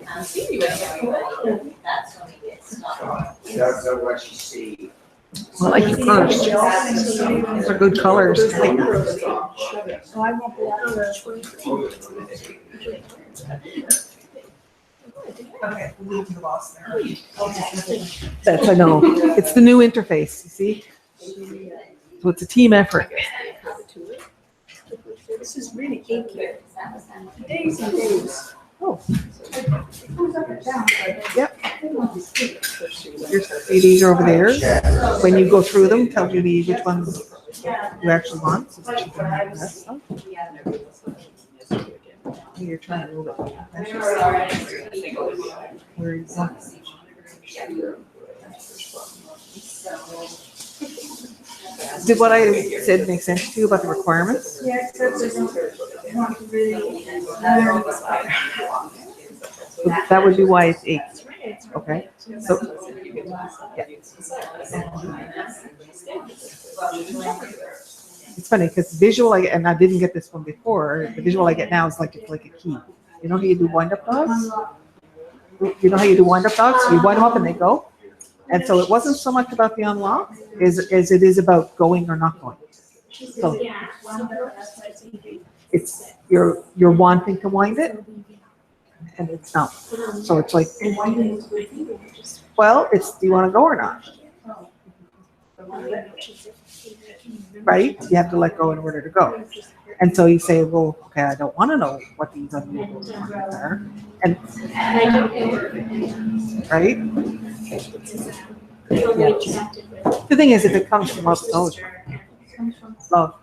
That's what you see. I like the first. Those are good colors. So I won't be out Okay, we'll leave the boss there. That's, I know. It's the new interface, you see? So it's a team effort. This is really kinky. Days and days. Oh, It comes up and down. yep. Your CDs are over there. When you go through them, tells you which ones you actually want. So that you can have that stuff. You're trying to move it. Where is that? Did what I said make sense to you about the requirements? Yeah, except I don't want to really. That would be why it's 8. Okay. So, yeah. It's funny because visual, and I didn't get this one before. The visual I get now is like it's like a key. You know how you do wind-up dogs? You know how you do wind-up dogs? You wind them up and they go. And so it wasn't so much about the unlock as it is about going or not going. So it's you're wanting to wind it, and it's not. So it's like, well, it's do you want to go or not? Right? You have to let go in order to go. And so you say, well, okay, I don't want to know what these unusual ones are. And right? Yeah. The thing is, if it comes from love, love,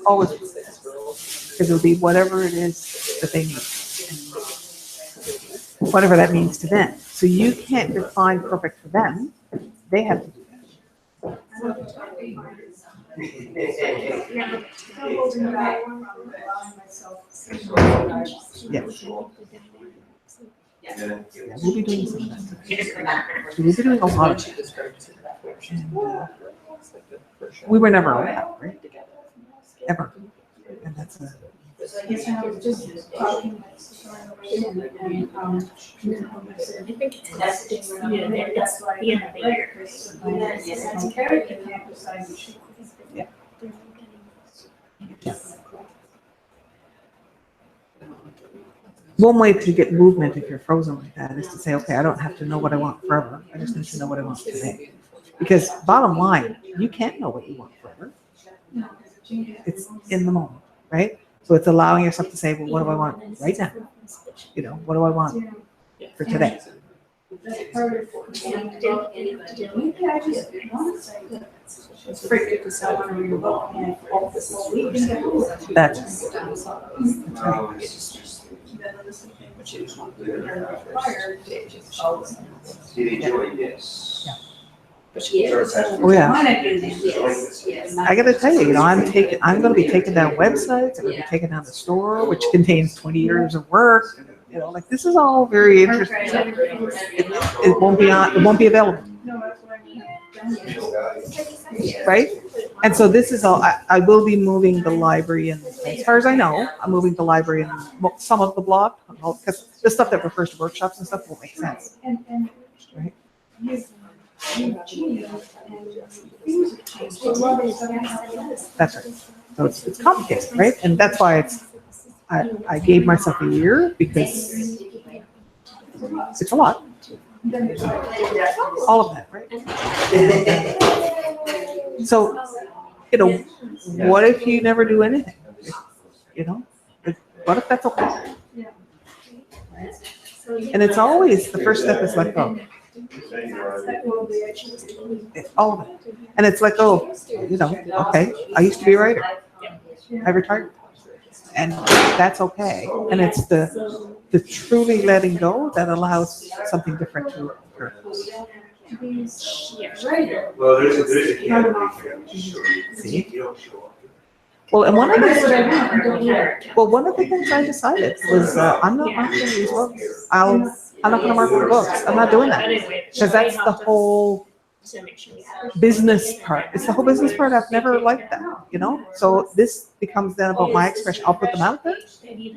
always, because it'll be whatever it is that they need, whatever that means to them. So you can't define perfect for them; they have to do that. Yes. Yeah, we'll be doing some of that stuff. We'll be doing a lot of it. And, we were never allowed, right? Ever. And that's a. Yes, I was just talking. I think it's testing. Yeah, that's why. Yeah. One way to get movement if you're frozen like that is to say, okay, I don't have to know what I want forever. I just need to know what I want today. Because bottom line, you can't know what you want forever. It's in the moment, right? So it's allowing yourself to say, well, what do I want right now? You know, what do I want for today? That's Did enjoy this. oh yeah. I got to tell you, I'm going to be taking down websites. I'm going to be taking down the store, which contains 20 years of work. You know, like this is all very interesting. It won't be available. Right? And so this is all, I will be moving the library, and as far as I know, I'm moving the library and some of the blog, because the stuff that refers to workshops and stuff will make sense. Right? That's right. So it's complicated, right? And that's why I gave myself a year, because it's a lot. All of that, right? So, you know, what if you never do anything? You know, what if that's okay? And it's always, the first step is let go. All of it. And it's like, oh, you know, okay, I used to be a writer. I retired. And that's okay. And it's the truly letting go that allows something different to occur. Well, there's a See? Well, and one of the things I decided was I'm not marketing these books. I'm not going to market the books. I'm not doing that, because that's the whole to make sure we have. business part. It's the whole business part. I've never liked that, you know? So this becomes then about my expression. I'll put them out there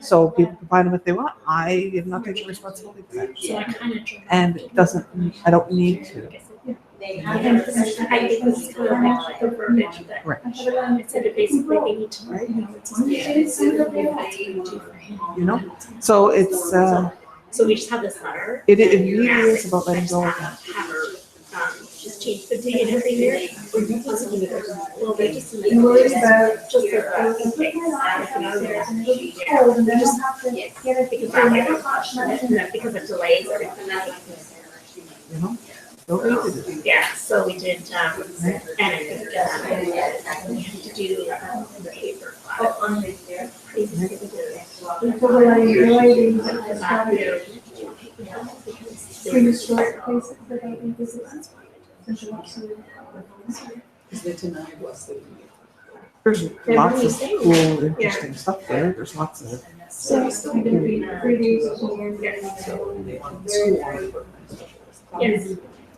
so people can find them if they want. I am not taking responsibility for that. So I kind of. And it doesn't, I don't need to. I think this is kind of like the verbiage that. Right. It said it basically they need to, you know, it's You know? So it's, So we just have this letter. it really is about letting go of that. Have her, just change the date and everything there. Or you possibly with her. Well, they just. Just because of delays or You know? Don't need to do. yeah, so we did, and I think, we had to do, the paper. On there. There's lots of cool, interesting stuff there. There's lots of. Yes,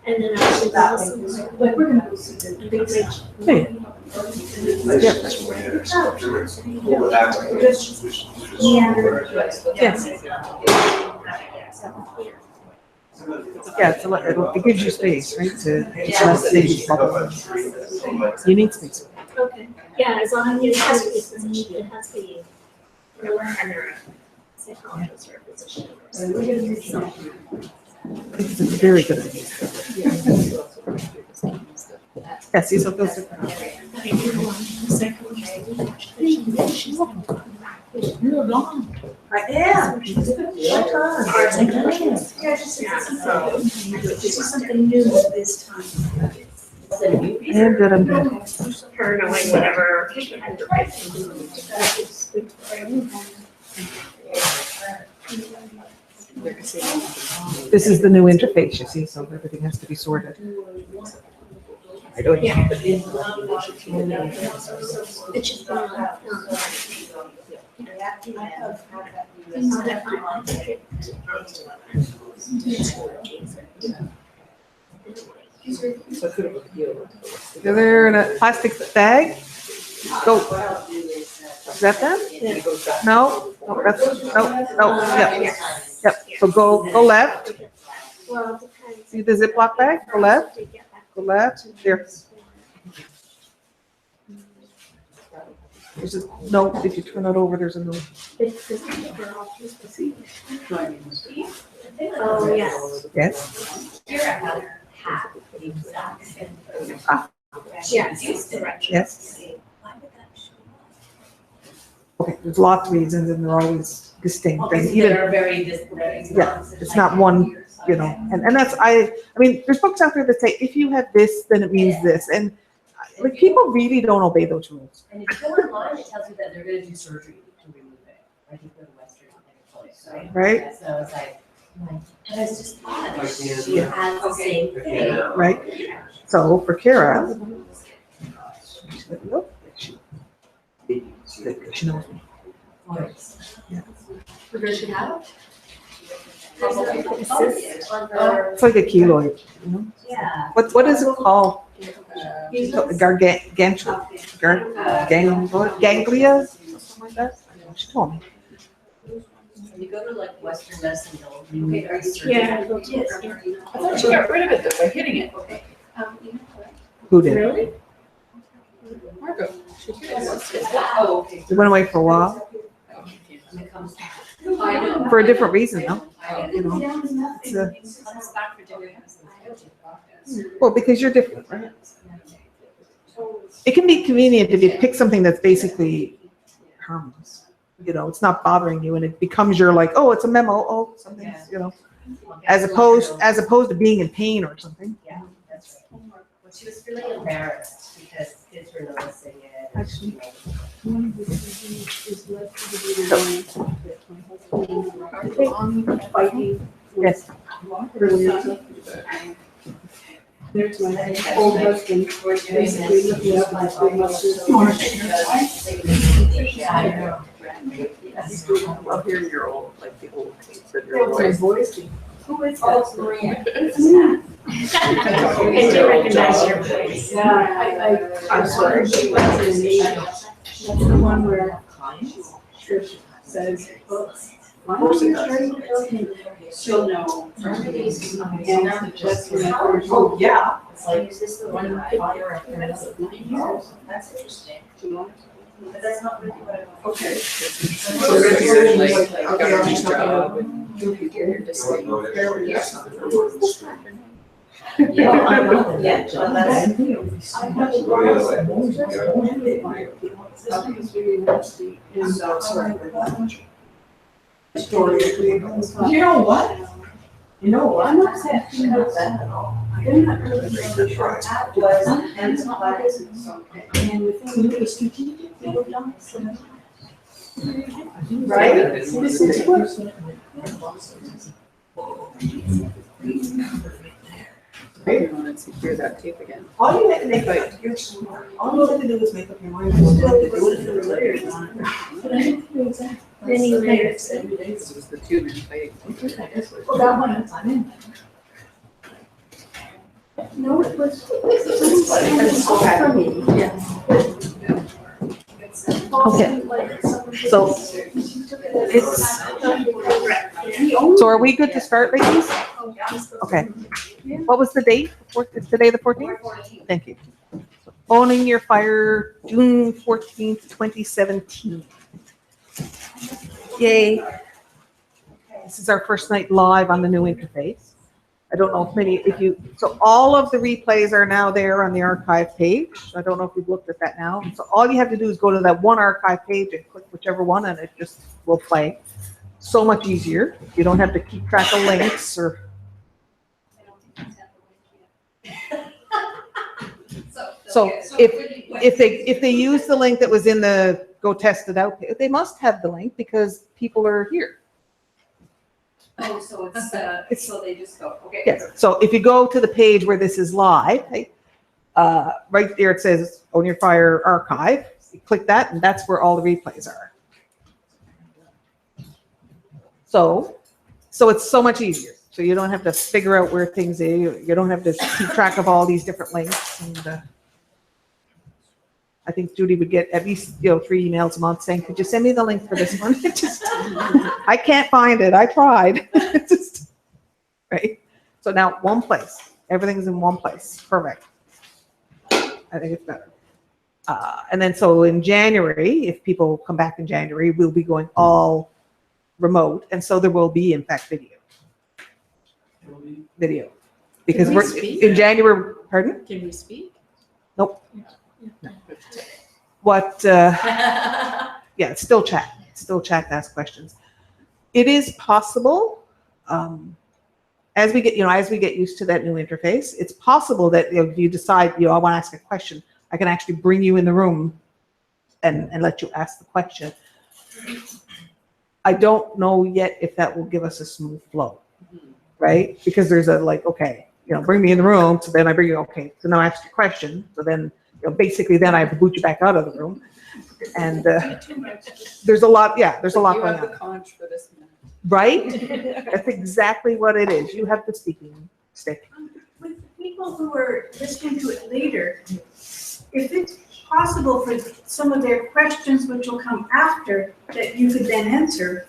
and then actually also, like, we're gonna go see the big bridge. Hey. Yeah. Yes. Yeah, it's it gives you space, right? To just let things bubble. You need space. Okay, yeah, as long as it has to be, it has to be, or a psychologist or a physician. So, It's a very good idea. Yeah, see, so those are. I do want a psychologist. She's like, You're gone. I am. our psychologist. Yeah, just Yeah, so, this is something new this time. And good, I'm good. her knowing whatever. This is the new interface, you see, so everything has to be sorted. I don't. Yeah. It's just, They're in a plastic bag. Go. Is that them? No, no, that's, no, yep, yep. So go left. well, it depends. See the Ziploc bag? Go left, go left, there. There's a note, if you turn it over, there's a note. Oh, yes. Yes, Yes, correct. yes. Okay, there's lots of reasons and they're always distinct. And even, They're very distinct. yeah, it's not one, you know, and that's, I mean, there's books out there that say, if you have this, then it means this. And like, people really don't obey those rules. And if you go online, it tells you that they're gonna do surgery to remove it, right? You go to Western place, right? Right. So it's like, and it's just odd. She has the same thing. Right? So for Kara, she knows me. It's like a keloid, you know? Yeah. What is it called? Ganglia? Something like that? She told me. When you go to like Western medicine, they'll remove that surgery. Yeah. I thought she got rid of it though by hitting it. Who did? Really? Margot. She hit it. Oh, okay. It went away for a while, And it comes back. I know. for a different reason, though. I You know. know, it's a, It comes back for different reasons. well, because you're different, right? It can be convenient if you pick something that's basically harmless. You know, it's not bothering you and it becomes your like, oh, it's a memo, oh, something's, you know, as opposed to being in pain or something. Yeah, that's right. Well, she was really embarrassed because kids were noticing it. Actually. Yes. There's my old husband, basically looking up my old Well, here you're old, like the old kids that My voice. Who is that? Maria. I do recognize your voice. Yeah, I'm sorry, she was in the, that's the one where Trish says, why don't you try to help me? She'll know. And that's when I first. Oh, yeah. It's like, is this the one that I fire after another 9 years? That's interesting. But that's not really what I want. Okay. So we're gonna do like a government job and you're just like, Yeah, so that's. You know what? You know what? I'm upset because they're not really sure how it was, and it's not like it's okay. And within the strategic, they were done, so. Right? This is what. I wanted to hear that tape again. All you have to make, all you have to do is make up your mind. Do it for the layers on it. Many layers. This was the 2-minute fight. Well, that one, I'm in. No, it was. For me, yeah. Okay. So it's, so are we good to start, ladies? Okay. What was the date? It's today the 14th? Thank you. Owning Your Fire, June 14th, 2017. Yay. This is our first night live on the new interface. I don't know if you, so all of the replays are now there on the archive page. I don't know if you've looked at that now. So all you have to do is go to that one archive page and click whichever one and it just will play. So much easier. You don't have to keep track of links or. So if they use the link that was in the go test it out, they must have the link because people are here. Oh, so it's, so they just go, okay. Yes. So if you go to the page where this is live, right there it says Own Your Fire Archive. You click that, and that's where all the replays are. So it's so much easier. So you don't have to figure out where things are. You don't have to keep track of all these different links. And I think Judy would get at least 3 emails a month saying, "Could you send me the link for this one?" I can't find it. I tried. Just, right. So now one place. Everything's in one place. Perfect. I think it's better. And then so in January, if people come back in January, we'll be going all remote, and so there will be in fact video because Can we we're speak? in January. Pardon? Can we speak? Nope. What? Yeah, it's still chat. Still chat to ask questions. It is possible, as we get used to that new interface, it's possible that if you decide, I want to ask a question, I can actually bring you in the room and let you ask the question. I don't know yet if that will give us a smooth flow, right? Because there's bring me in the room. So then I bring you, okay, so now I ask you a question. So then, basically then I have to boot you back out of the room. And there's a lot, there's a lot You going have on. the conch for this minute. Right? That's exactly what it is. You have the speaking stick. With people who are listening to it later, if it's possible for some of their questions which will come after that you could then answer,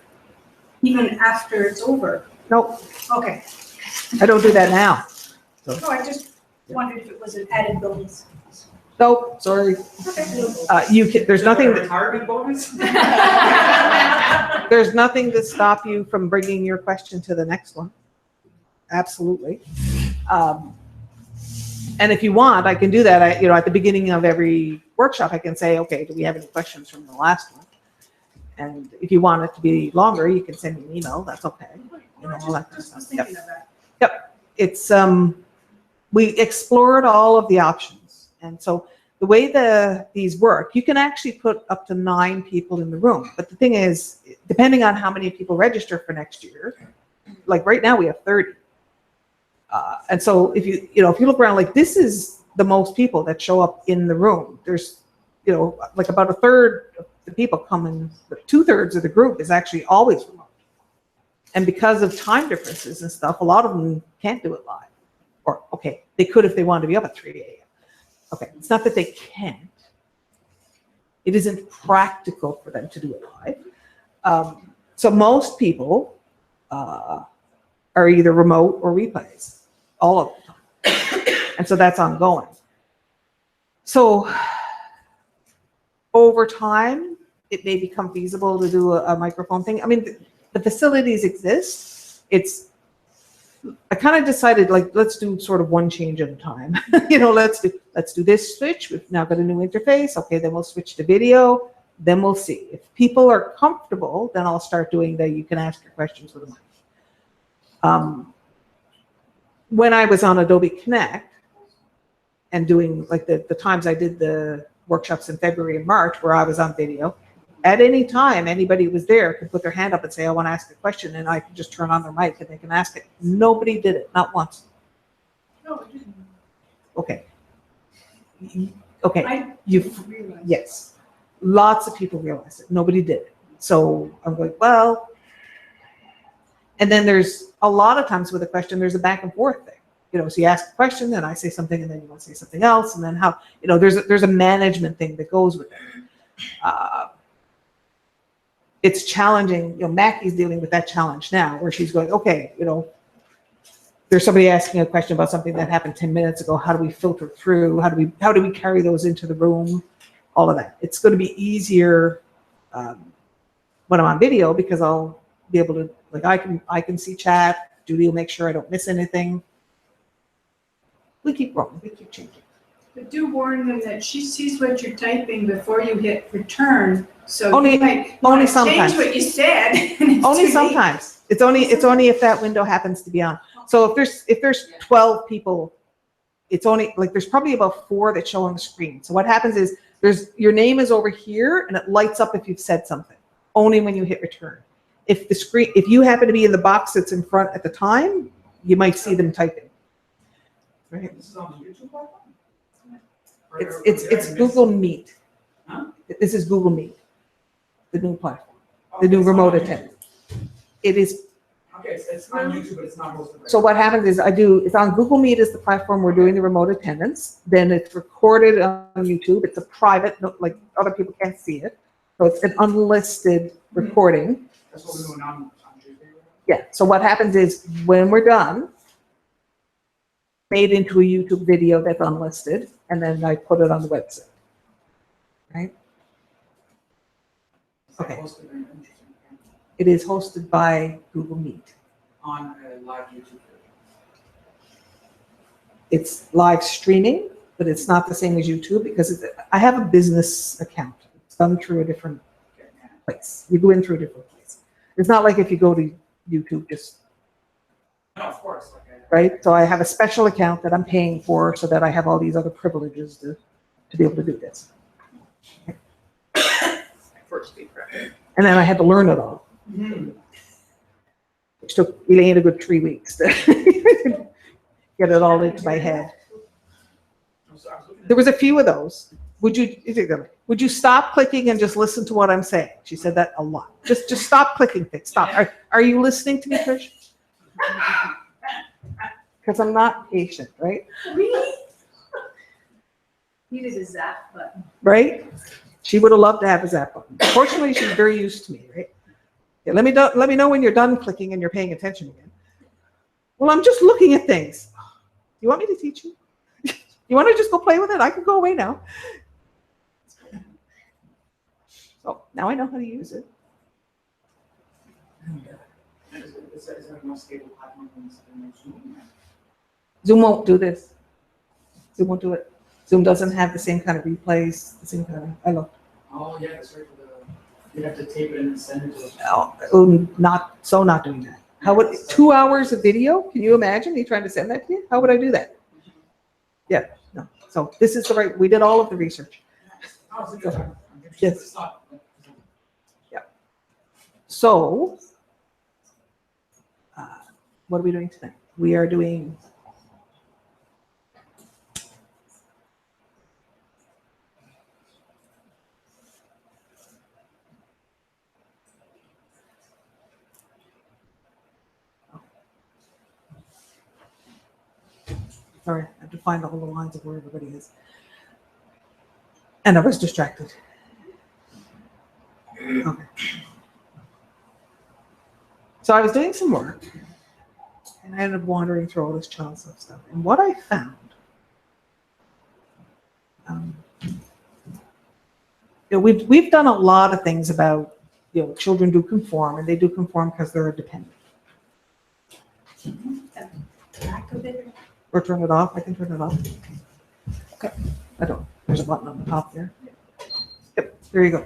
even after it's over. Nope, Okay. I don't do that now. No, I just wondered if it was an added bonus. Nope, sorry. Okay. There's nothing. Retirement bonus? There's nothing to stop you from bringing your question to the next one. Absolutely. And if you want, I can do that. At the beginning of every workshop, I can say, okay, do we have any questions from the last one? And if you want it to be longer, you can send me an email. That's okay. All that kind of stuff. Yep. Yep. It's we explored all of the options, and so the way these work, you can actually put up to 9 people in the room. But the thing is, depending on how many people register for next year, like right now we have 30. And so if you look around, like this is the most people that show up in the room. There's, like about a third of the people coming, 2/3 of the group is actually always remote. And because of time differences and stuff, a lot of them can't do it live. Or They could if they wanted to be up at 3 a.m. Okay, it's not that they can't. It isn't practical for them to do it live. So most people are either remote or replays all of the time. And so that's ongoing. So over time, it may become feasible to do a microphone thing. I mean, the facilities exist. I kind of decided, like, let's do sort of one change at a time. Let's do this switch. We've now got a new interface. Okay, then we'll switch to video. Then we'll see. If people are comfortable, then I'll start doing that. You can ask your questions with a mic. When I was on Adobe Connect and doing like the times I did the workshops in February and March where I was on video, at any time anybody who was there could put their hand up and say, I want to ask a question, and I could just turn on their mic and they can ask it. Nobody did it, not once. No, I didn't. Okay. Okay. I You didn't realize. Yes. Lots of people realized it. Nobody did it. So I'm going, well, and then there's a lot of times with a question, there's a back and forth thing. So you ask a question, then I say something, and then you want to say something else, and then how, there's a management thing that goes with it. It's challenging. Mackie's dealing with that challenge now, where she's going, okay, there's somebody asking a question about something that happened 10 minutes ago. How do we filter through? How do we carry those into the room? All of that. It's going to be easier when I'm on video because I'll be able to, like, I can see chat. Judy will make sure I don't miss anything. We keep growing. We keep changing. But do warn them that she sees what you're typing before you hit return, so Only- you might only want to sometimes. change what you said. and it's Only too late. sometimes. It's only if that window happens to be on. So if there's 12 people, it's only like there's probably about 4 that show on the screen. So what happens is your name is over here and it lights up if you've said something. Only when you hit return. If you happen to be in the box that's in front at the time, you might see them typing. Right? This is on the YouTube platform? It's Google Meet. Huh? This is Google Meet, the new platform, Oh, the new it's not remote on attendant. It is. Okay, so it's on YouTube, but it's not hosted. So what happens is it's on Google Meet is the platform we're doing the remote attendance. Then it's recorded on YouTube. It's a private, like other people can't see it. So it's an unlisted recording. That's what we're doing on Tuesday. Yeah. So what happens is when we're done, made into a YouTube video that's unlisted, and then I put it on the website. Right? Okay. Hosted very interesting. It is hosted by Google Meet. On a live YouTube video. It's live streaming, but it's not the same as YouTube because I have a business account. It's done through a different place. You go in through a different place. It's not like if you go to YouTube, just, No, of course. right? So I have a special account that I'm paying for so that I have all these other privileges to be able to do this. And then I had to learn it all, which took Elaine a good 3 weeks to get it all into my head. There was a few of those. Would you stop clicking and just listen to what I'm saying? She said that a lot. Just stop clicking things. Stop. Are you listening to me, Trish? Because I'm not patient, right? Really? Needed a zap button. Right? She would have loved to have a zap button. Fortunately, she's very used to me, right? Yeah, let me know when you're done clicking and you're paying attention again. Well, I'm just looking at things. You want me to teach you? You want to just go play with it? I can go away now. So now I know how to use it. Is there a more stable platform than Zoom? Zoom won't do this. Zoom won't do it. Zoom doesn't have the same kind of replays, the same kind of, I looked. Oh, yeah, that's right. You'd have to tape it and send it to us. Not doing that. How would 2 hours of video? Can you imagine me trying to send that to you? How would I do that? Yeah, no. So this is the right. We did all of the research. Oh, it's interesting. Yes. It's not- Yeah. So, what are we doing tonight? We are doing. Sorry, I have to find all the lines of where everybody is. And I was distracted. Okay. So I was doing some work, and I ended up wandering through all this child stuff. And what I found, we've done a lot of things about, children do conform, and they do conform because they're dependent. Back of it. Or turn it off. I can turn it off. Okay. I don't. There's a button on the top there. Yep. There you go.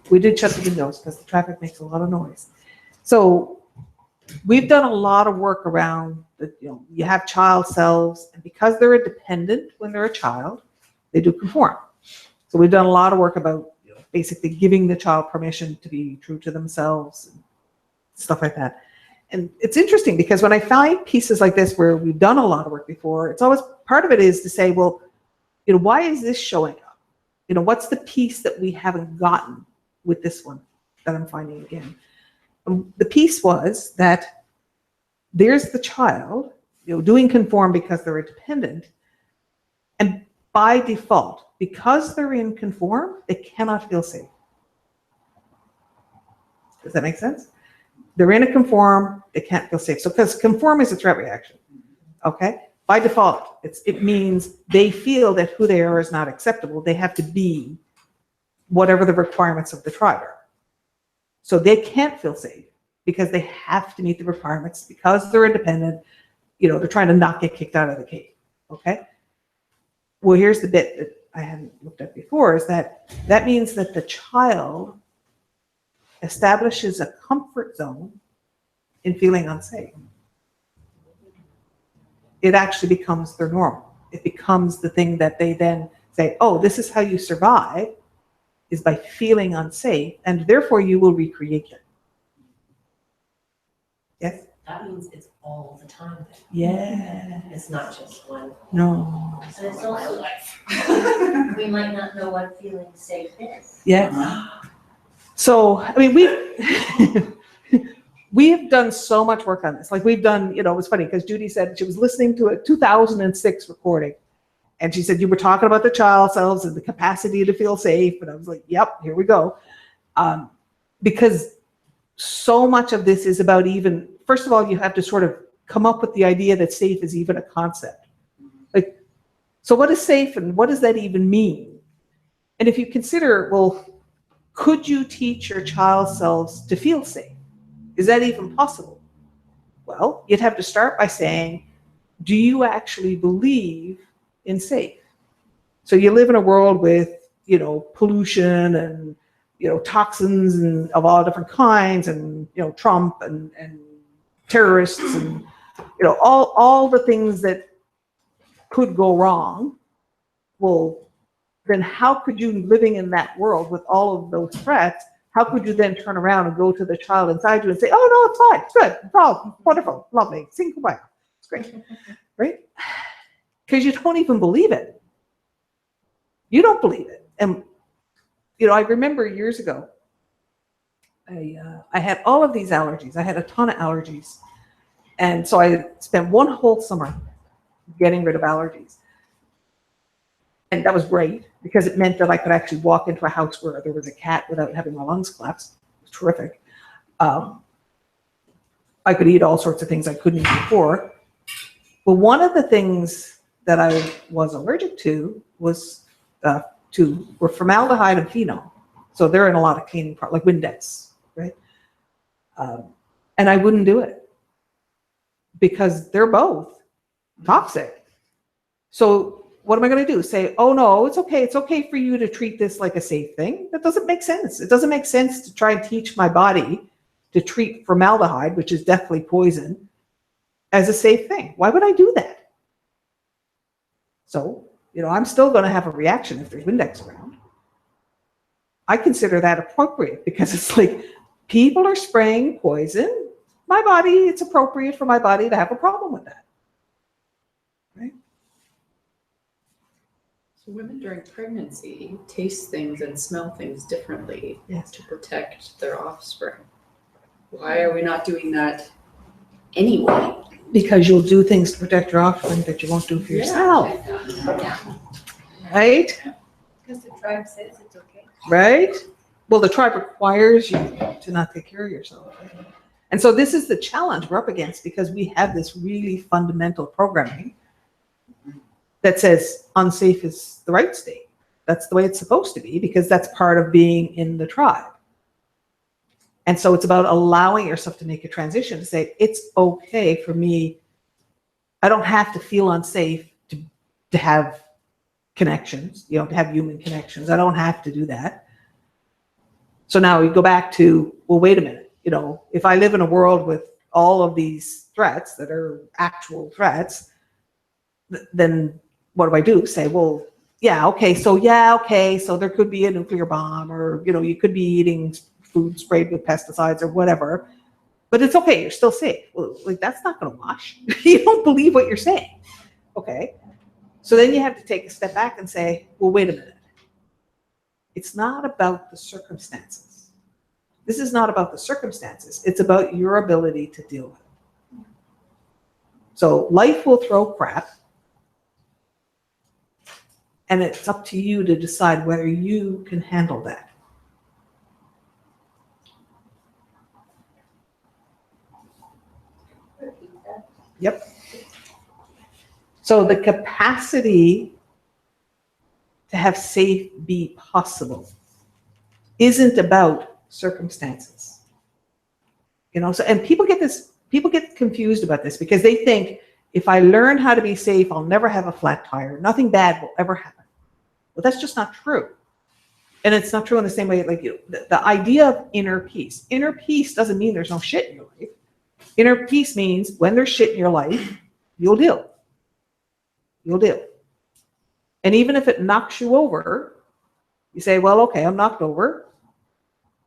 We did shut the windows because the traffic makes a lot of noise. So we've done a lot of work around the, you have child selves, and because they're a dependent when they're a child, they do conform. So we've done a lot of work about basically giving the child permission to be true to themselves and stuff like that. And it's interesting because when I find pieces like this where we've done a lot of work before, it's always part of it is to say, well, why is this showing up? What's the piece that we haven't gotten with this one that I'm finding again? The piece was that there's the child, doing conform because they're a dependent, and by default, because they're in conform, they cannot feel safe. Does that make sense? They're in a conform, they can't feel safe. So because conform is a threat reaction, okay? By default, it means they feel that who they are is not acceptable. They have to be whatever the requirements of the tribe are. So they can't feel safe because they have to meet the requirements because they're independent. They're trying to not get kicked out of the cave, okay? Well, here's the bit that I hadn't looked at before, is that means that the child establishes a comfort zone in feeling unsafe. It actually becomes their normal. It becomes the thing that they then say, oh, this is how you survive, is by feeling unsafe, and therefore you will recreate them. Yes? That means it's all the time then. Yeah. It's not just one. No. And it's also, we might not know what feeling safe is. Yeah. So, I mean, we have done so much work on this. Like we've done, it was funny because Judy said she was listening to a 2006 recording, and she said, you were talking about the child selves and the capacity to feel safe. And I was like, yep, here we go. Because so much of this is about first of all, you have to sort of come up with the idea that safe is even a concept. Like, so what is safe and what does that even mean? And if you consider, well, could you teach your child selves to feel safe? Is that even possible? Well, you'd have to start by saying, do you actually believe in safe? So you live in a world with, pollution and, toxins and of all different kinds, and, Trump and terrorists and, all the things that could go wrong. Well, then how could you, living in that world with all of those threats, how could you then turn around and go to the child inside you and say, oh, no, it's fine, it's good, it's all wonderful, lovely, sing kumbaya, it's great, right? Because you don't even believe it. You don't believe it. And, I remember years ago, I had all of these allergies. I had a ton of allergies. And so I spent one whole summer getting rid of allergies. And that was great because it meant that I could actually walk into a house where there was a cat without having my lungs collapse. It was terrific. I could eat all sorts of things I couldn't eat before. But one of the things that I was allergic to was were formaldehyde and phenol. So they're in a lot of cleaning products, like Windex, right? And I wouldn't do it because they're both toxic. So what am I going to do? Say, oh no, it's okay for you to treat this like a safe thing? That doesn't make sense. It doesn't make sense to try and teach my body to treat formaldehyde, which is deathly poison, as a safe thing. Why would I do that? So, I'm still going to have a reaction if there's Windex around. I consider that appropriate because it's like people are spraying poison. My body, it's appropriate for my body to have a problem with that. Right? So women during pregnancy taste things and smell things differently to protect their offspring. Why are we not doing that anyway? because you'll do things to protect your offspring that you won't do for yourself, right? Because the tribe says it's okay. Right? Well, the tribe requires you to not take care of yourself. And so this is the challenge we're up against, because we have this really fundamental programming that says unsafe is the right state. That's the way it's supposed to be, because that's part of being in the tribe. And so it's about allowing yourself to make a transition to say, it's okay for me. I don't have to feel unsafe to have connections, to have human connections. I don't have to do that. So now we go back to, well, wait a minute. If I live in a world with all of these threats that are actual threats, then what do I do? Say, well, okay, so there could be a nuclear bomb, or, you could be eating food sprayed with pesticides or whatever, but it's okay, you're still safe. Well, that's not going to wash. You don't believe what you're saying. Okay. So then you have to take a step back and say, well, wait a minute. It's not about the circumstances. This is not about the circumstances. It's about your ability to deal with it. So life will throw crap, and it's up to you to decide whether you can handle that. Yep. So the capacity to have safe be possible isn't about circumstances. So, and people get confused about this, because they think, if I learn how to be safe, I'll never have a flat tire. Nothing bad will ever happen. Well, that's just not true. And it's not true in the same way, the idea of inner peace. Inner peace doesn't mean there's no shit in your life. Inner peace means when there's shit in your life, you'll deal. You'll deal. And even if it knocks you over, you say, well, okay, I'm knocked over,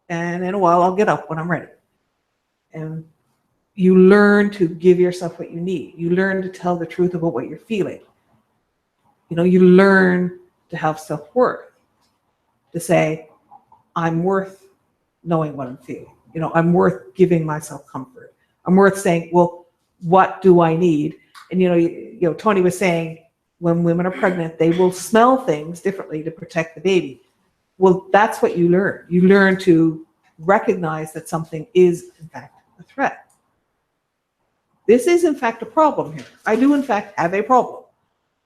and in a while I'll get up when I'm ready. And you learn to give yourself what you need. You learn to tell the truth about what you're feeling. You learn to have self-worth, to say, I'm worth knowing what I'm feeling. I'm worth giving myself comfort. I'm worth saying, well, what do I need? And Tony was saying, when women are pregnant, they will smell things differently to protect the baby. Well, that's what you learn. You learn to recognize that something is, in fact, a threat. This is, in fact, a problem here. I do, in fact, have a problem.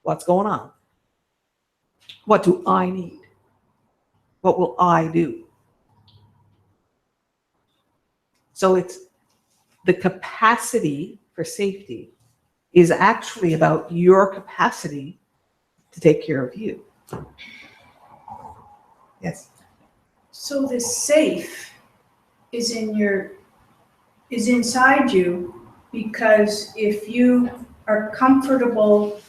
What's going on? What do I need? What will I do? So it's the capacity for safety is actually about your capacity to take care of you. Yes. So the safe is inside you, because if you are comfortable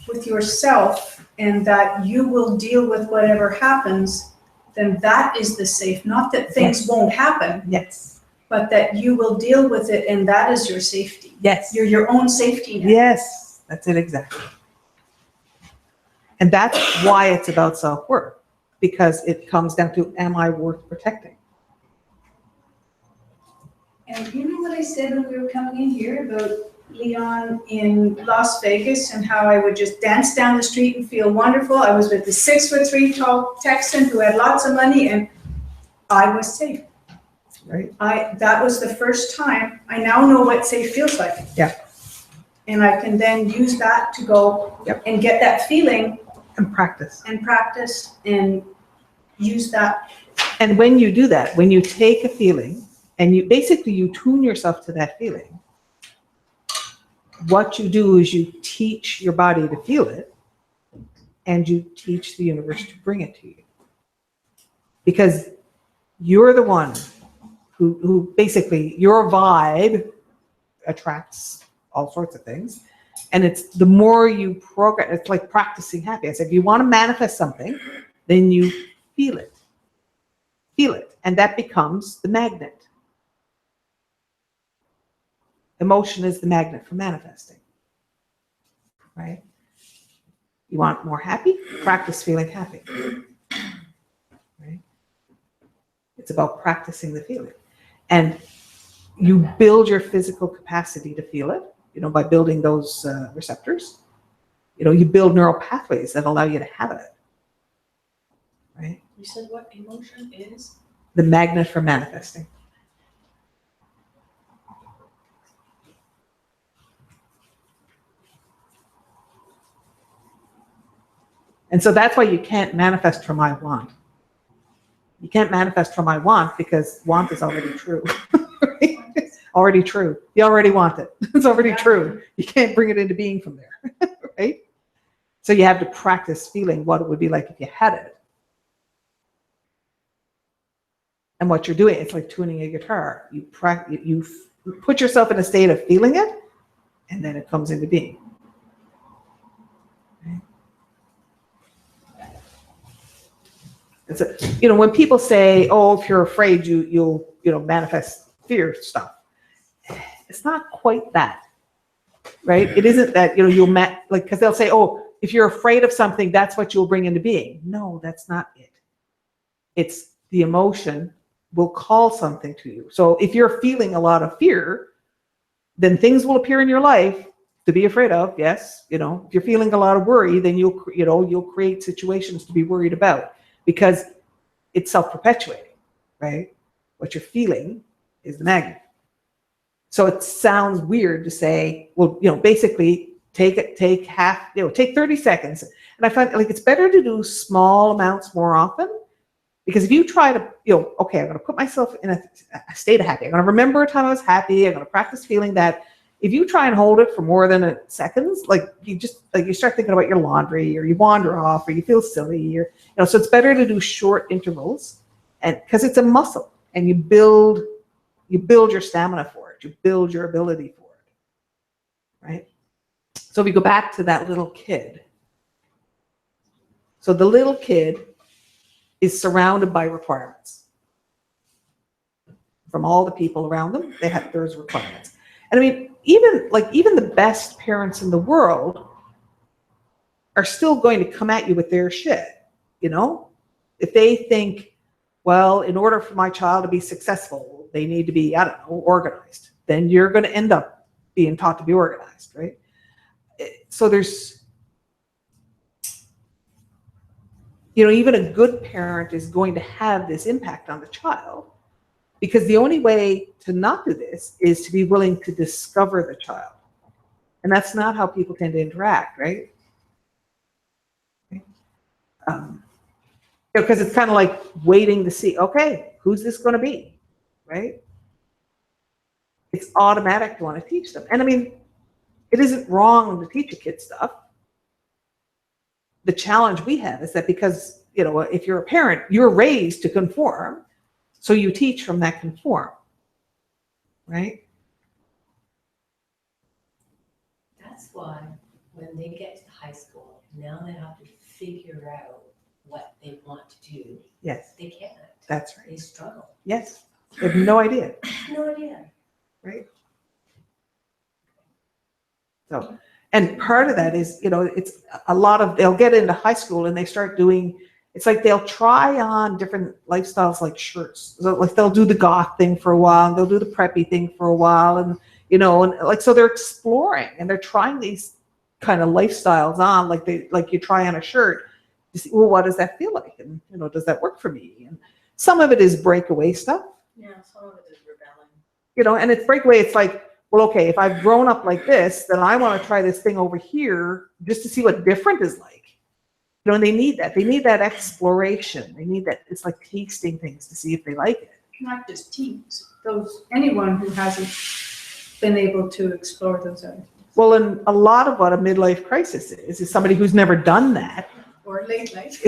with yourself and that you will deal with whatever happens, then that is the safe. Not that things won't happen, Yes. but that you will deal with it, and that is your safety. Yes. You're your own safety net. Yes. That's it, exactly. And that's why it's about self-worth, because it comes down to, am I worth protecting? And you know what I said when we were coming in here about Leon in Las Vegas, and how I would just dance down the street and feel wonderful? I was with the 6'3" tall Texan who had lots of money, and I was safe. Right. That was the first time. I now know what safe feels like. Yeah. And I can then use that to go and get that feeling And practice. and use that. And when you do that, when you take a feeling and you tune yourself to that feeling, what you do is you teach your body to feel it, and you teach the universe to bring it to you. Because you're the one who basically, your vibe attracts all sorts of things. And it's the more you program, it's like practicing happiness. If you want to manifest something, then you feel it. Feel it. And that becomes the magnet. Emotion is the magnet for manifesting. Right? You want more happy? Practice feeling happy. Right? It's about practicing the feeling. And you build your physical capacity to feel it. by building those receptors. You build neural pathways that allow you to have it, right? You said what emotion is? The magnet for manifesting. And so that's why you can't manifest from I want. You can't manifest from I want because want is already true. Right? Already true. You already want it. It's already true. You can't bring it into being from there. Right? So you have to practice feeling what it would be like if you had it. And what you're doing, it's like tuning a guitar. You put yourself in a state of feeling it, and then it comes into being. Right? It's when people say, "Oh, if you're afraid, you'll manifest fear stuff." It's not quite that, right? It isn't that you'll because they'll say, "Oh, if you're afraid of something, that's what you'll bring into being." No, that's not it. It's the emotion will call something to you. So if you're feeling a lot of fear, then things will appear in your life to be afraid of. Yes, if you're feeling a lot of worry, then you'll create situations to be worried about because it's self-perpetuating, right? What you're feeling is the magnet. So it sounds weird to say, well, basically take 30 seconds. And I find it's better to do small amounts more often. Because if you try to, okay, I'm going to put myself in a state of happy. I'm going to remember a time I was happy. I'm going to practice feeling that. If you try and hold it for more than seconds, you start thinking about your laundry, or you wander off, or you feel silly, or so it's better to do short intervals, and because it's a muscle, and you build your stamina for it. You build your ability for it, right? So if we go back to that little kid, so the little kid is surrounded by requirements from all the people around them. There's requirements. And I mean, even the best parents in the world are still going to come at you with their shit, if they think, well, in order for my child to be successful, they need to be, I don't know, organized. Then you're going to end up being taught to be organized, right? So there's, even a good parent is going to have this impact on the child, because the only way to not do this is to be willing to discover the child. And that's not how people tend to interact, right? Because it's kind of like waiting to see, okay, who's this going to be, right? It's automatic to want to teach them. And I mean, it isn't wrong to teach a kid stuff. The challenge we have is that because, if you're a parent, you're raised to conform, so you teach from that conform, right? That's why when they get to high school, now they have to figure out what they want to do. Yes. They can't. That's right. They struggle. Yes. They have no idea. No idea. Right? So, and part of that is, it's a lot of, they'll get into high school and they start doing, it's like they'll try on different lifestyles like shirts. So like they'll do the goth thing for a while, and they'll do the preppy thing for a while. And, so they're exploring and they're trying these kind of lifestyles on, like you try on a shirt to see, well, what does that feel like? And, does that work for me? And some of it is breakaway stuff. Yeah, some of it is rebelling. And it's breakaway. It's like, well, okay, if I've grown up like this, then I want to try this thing over here just to see what different is like. And they need that. They need that exploration. They need that. It's like tasting things to see if they like it. Not just teens, anyone who hasn't been able to explore those other things. Well, and a lot of what a midlife crisis is somebody who's never done that. Or late life.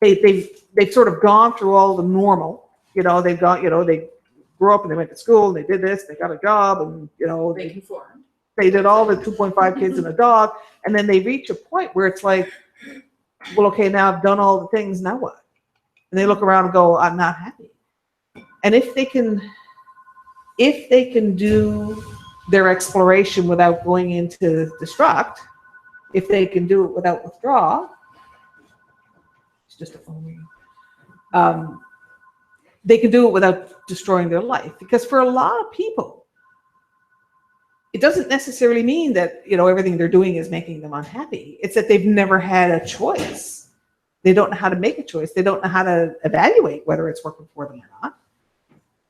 They've sort of gone through all the normal. They've gone. They grew up and they went to school and they did this. They got a job and They conformed. They did all the 2.5 kids and a dog, and then they reach a point where it's like, well, okay, now I've done all the things. Now what? And they look around and go, I'm not happy. And if they can do their exploration without going into destruct, if they can do it without withdrawal, it's just a phone ringing. They can do it without destroying their life. Because for a lot of people, it doesn't necessarily mean that, you know, everything they're doing is making them unhappy. It's that they've never had a choice. They don't know how to make a choice. They don't know how to evaluate whether it's working for them or not.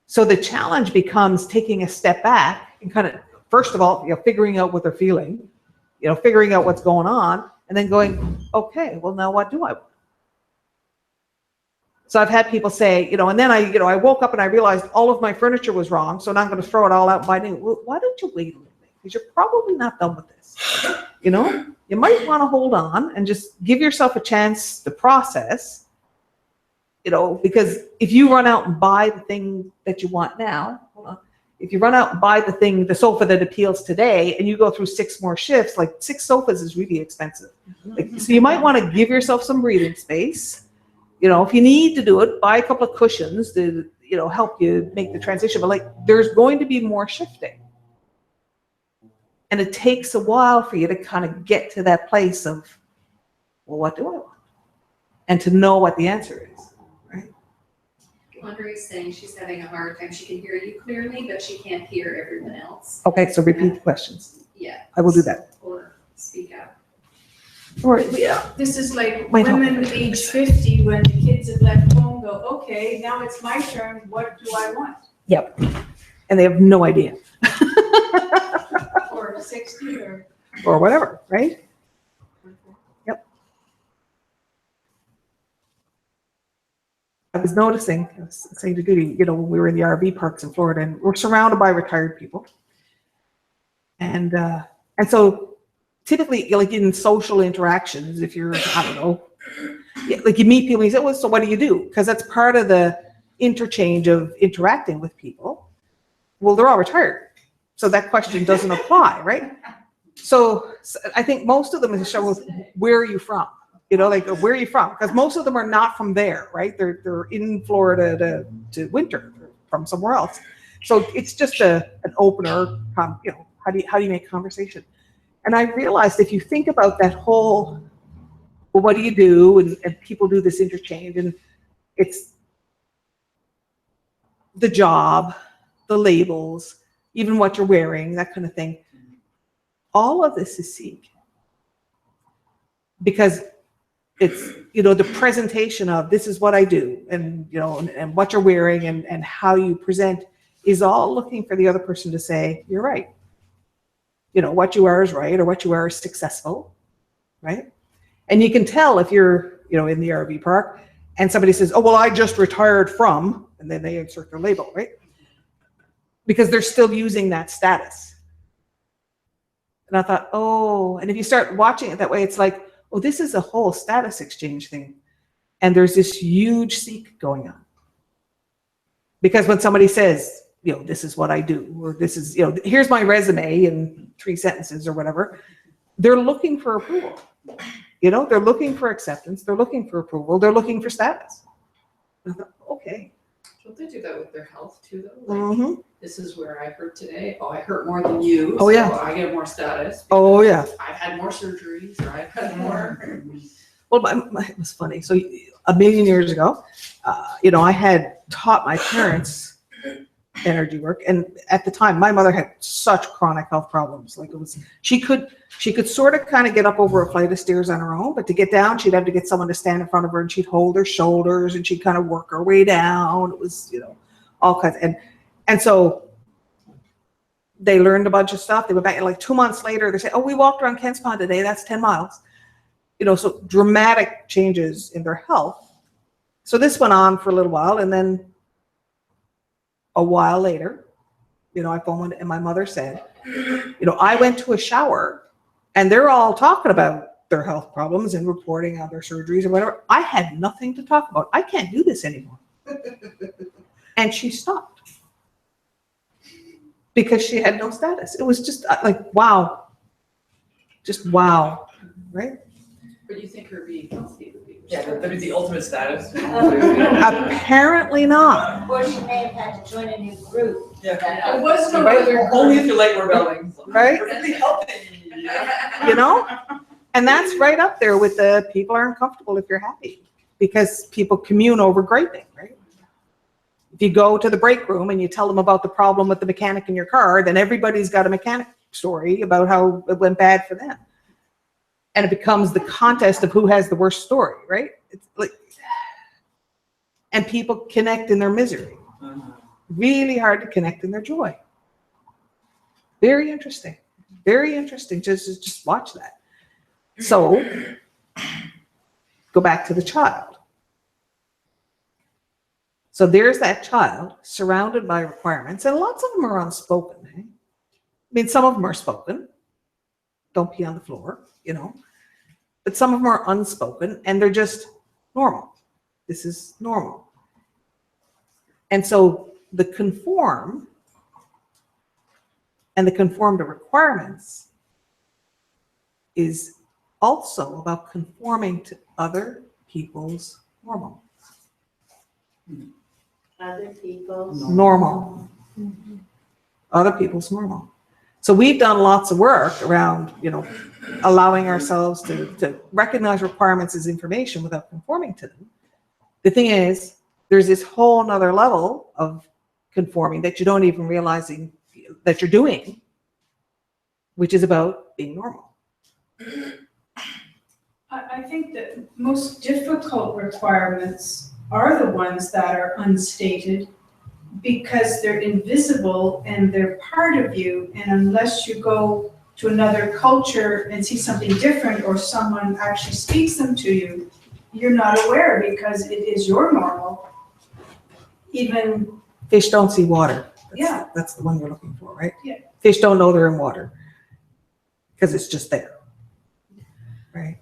So the challenge becomes taking a step back and kind of, first of all, you know, figuring out what they're feeling, you know, figuring out what's going on, and then going, okay, well, now what do I want? So I've had people say, you know, and then I woke up and I realized all of my furniture was wrong, so now I'm going to throw it all out and buy new. Well, why don't you wait a little bit? Because you're probably not done with this. You know, you might want to hold on and just give yourself a chance to process, you know, because if you run out and buy the thing that you want now, hold on, if you run out and buy the sofa that appeals today, and you go through 6 more shifts, like 6 sofas is really expensive. Like, so you might want to give yourself some breathing space. You know, if you need to do it, buy a couple of cushions to, you know, help you make the transition. But like, there's going to be more shifting. And it takes a while for you to kind of get to that place of, well, what do I want? And to know what the answer is, right? Andre's saying she's having a hard time. She can hear you clearly, but she can't hear everyone else. Okay, so repeat the questions. Yeah. I will do that. Or speak out. Or, yeah. This is like Might help. women age 50, when the kids have left home, go, okay, now it's my turn, what do I want? Yep. And they have no idea. Or 60, Or whatever, right? Yep. I was noticing, I was saying to Judy, you know, when we were in the RV parks in Florida, and we're surrounded by retired people. And so typically, like in social interactions, if you're, I don't know, like you meet people and you say, well, so what do you do? Because that's part of the interchange of interacting with people. Well, they're all retired. So that question doesn't apply, right? So I think most of them is a show of, where are you from? You know, like, where are you from? Because most of them are not from there, right? They're in Florida to winter, from somewhere else. So it's just an opener, you know, how do you make conversation? And I realized if you think about that whole, well, what do you do? And people do this interchange, and it's the job, the labels, even what you're wearing, that kind of thing. All of this is seek. Because it's, you know, the presentation of this is what I do, and, you know, and what you're wearing and how you present is all looking for the other person to say, you're right. You know, what you are is right, or what you are is successful, right? And you can tell if you're, you know, in the RV park and somebody says, oh, well, I just retired from, and then they insert their label, right? Because they're still using that status. And I thought, oh, and if you start watching it that way, it's like, oh, this is a whole status exchange thing. And there's this huge seek going on. Because when somebody says, you know, this is what I do, or this is, you know, here's my resume in 3 sentences or whatever, they're looking for approval. You know, they're looking for acceptance, they're looking for approval, they're looking for status. I thought, okay. Don't they do that with their health too, though? Like, Mm-hmm. this is where I hurt today. Oh, I hurt more than you. Oh, yeah. So I get more status. Oh, yeah. I've had more surgeries, or I've had more. Well, it was funny. So 1,000,000 years ago, you know, I had taught my parents energy work, and at the time, my mother had such chronic health problems. Like, it was, she could sort of kind of get up over a flight of stairs on her own, but to get down, she'd have to get someone to stand in front of her, and she'd hold her shoulders, and she'd kind of work her way down. It was, you know, all kinds. And so they learned a bunch of stuff. They went back, and like 2 months later, they said, oh, we walked around Kents Pond today. That's 10 miles. You know, so dramatic changes in their health. So this went on for a little while, and then a while later, you know, I phoned, and my mother said, you know, I went to a shower, and they're all talking about their health problems and reporting on their surgeries or whatever. I had nothing to talk about. I can't do this anymore. And she stopped because she had no status. It was just like, wow. Just wow, right? But you think her being healthy would be? Yeah, that'd be the ultimate status. Apparently not. Or she may have had to join a new group. Yeah. It was no Right. other. Only if you like rebelling. Right. We're really healthy. You know? And that's right up there with the people aren't comfortable if you're happy, because people commune over griping, right? If you go to the break room and you tell them about the problem with the mechanic in your car, then everybody's got a mechanic story about how it went bad for them. And it becomes the contest of who has the worst story, right? It's like, and people connect in their misery. Really hard to connect in their joy. Very interesting. Very interesting. Just watch that. So go back to the child. So there's that child surrounded by requirements, and lots of them are unspoken. Eh? I mean, some of them are spoken. Don't pee on the floor, you know. But some of them are unspoken, and they're just normal. This is normal. And so the conform and the conform to requirements is also about conforming to other people's normal. Other people's. Normal. Other people's normal. So we've done lots of work around, you know, allowing ourselves to recognize requirements as information without conforming to them. The thing is, there's this whole nother level of conforming that you don't even realizing that you're doing, which is about being normal. I think that most difficult requirements are the ones that are unstated because they're invisible and they're part of you. And unless you go to another culture and see something different or someone actually speaks them to you, you're not aware because it is your normal. Even Fish don't see water. Yeah. That's the one we're looking for, right? Yeah. Fish don't know they're in water because it's just there, right?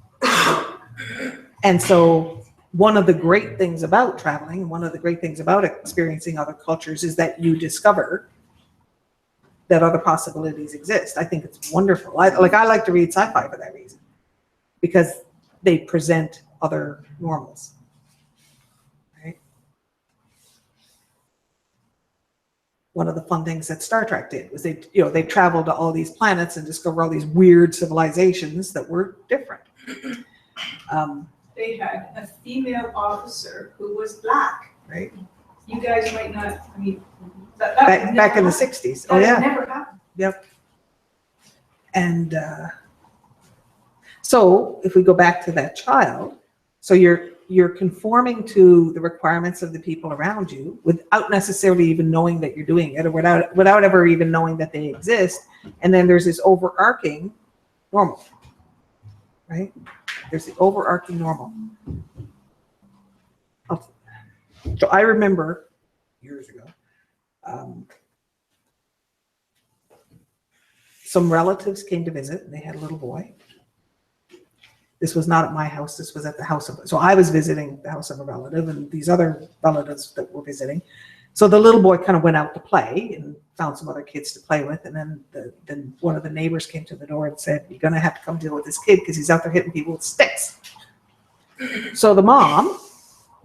And so one of the great things about traveling, one of the great things about experiencing other cultures is that you discover that other possibilities exist. I think it's wonderful. I like to read sci-fi for that reason, because they present other normals, right? One of the fun things that Star Trek did was they traveled to all these planets and discover all these weird civilizations that were different. they had a female officer who was black. Right. You guys might not, I mean, Back in the 60s. Oh, yeah. That never happened. Yep. And so if we go back to that child, so you're conforming to the requirements of the people around you without necessarily even knowing that you're doing it, or without ever even knowing that they exist. And then there's this overarching normal, right? There's the overarching normal. So I remember years ago, some relatives came to visit and they had a little boy. This was not at my house. This was at the house of, so I was visiting the house of a relative and these other relatives that were visiting. So the little boy kind of went out to play and found some other kids to play with. And then one of the neighbors came to the door and said, "You're going to have to come deal with this kid because he's out there hitting people with sticks." So the mom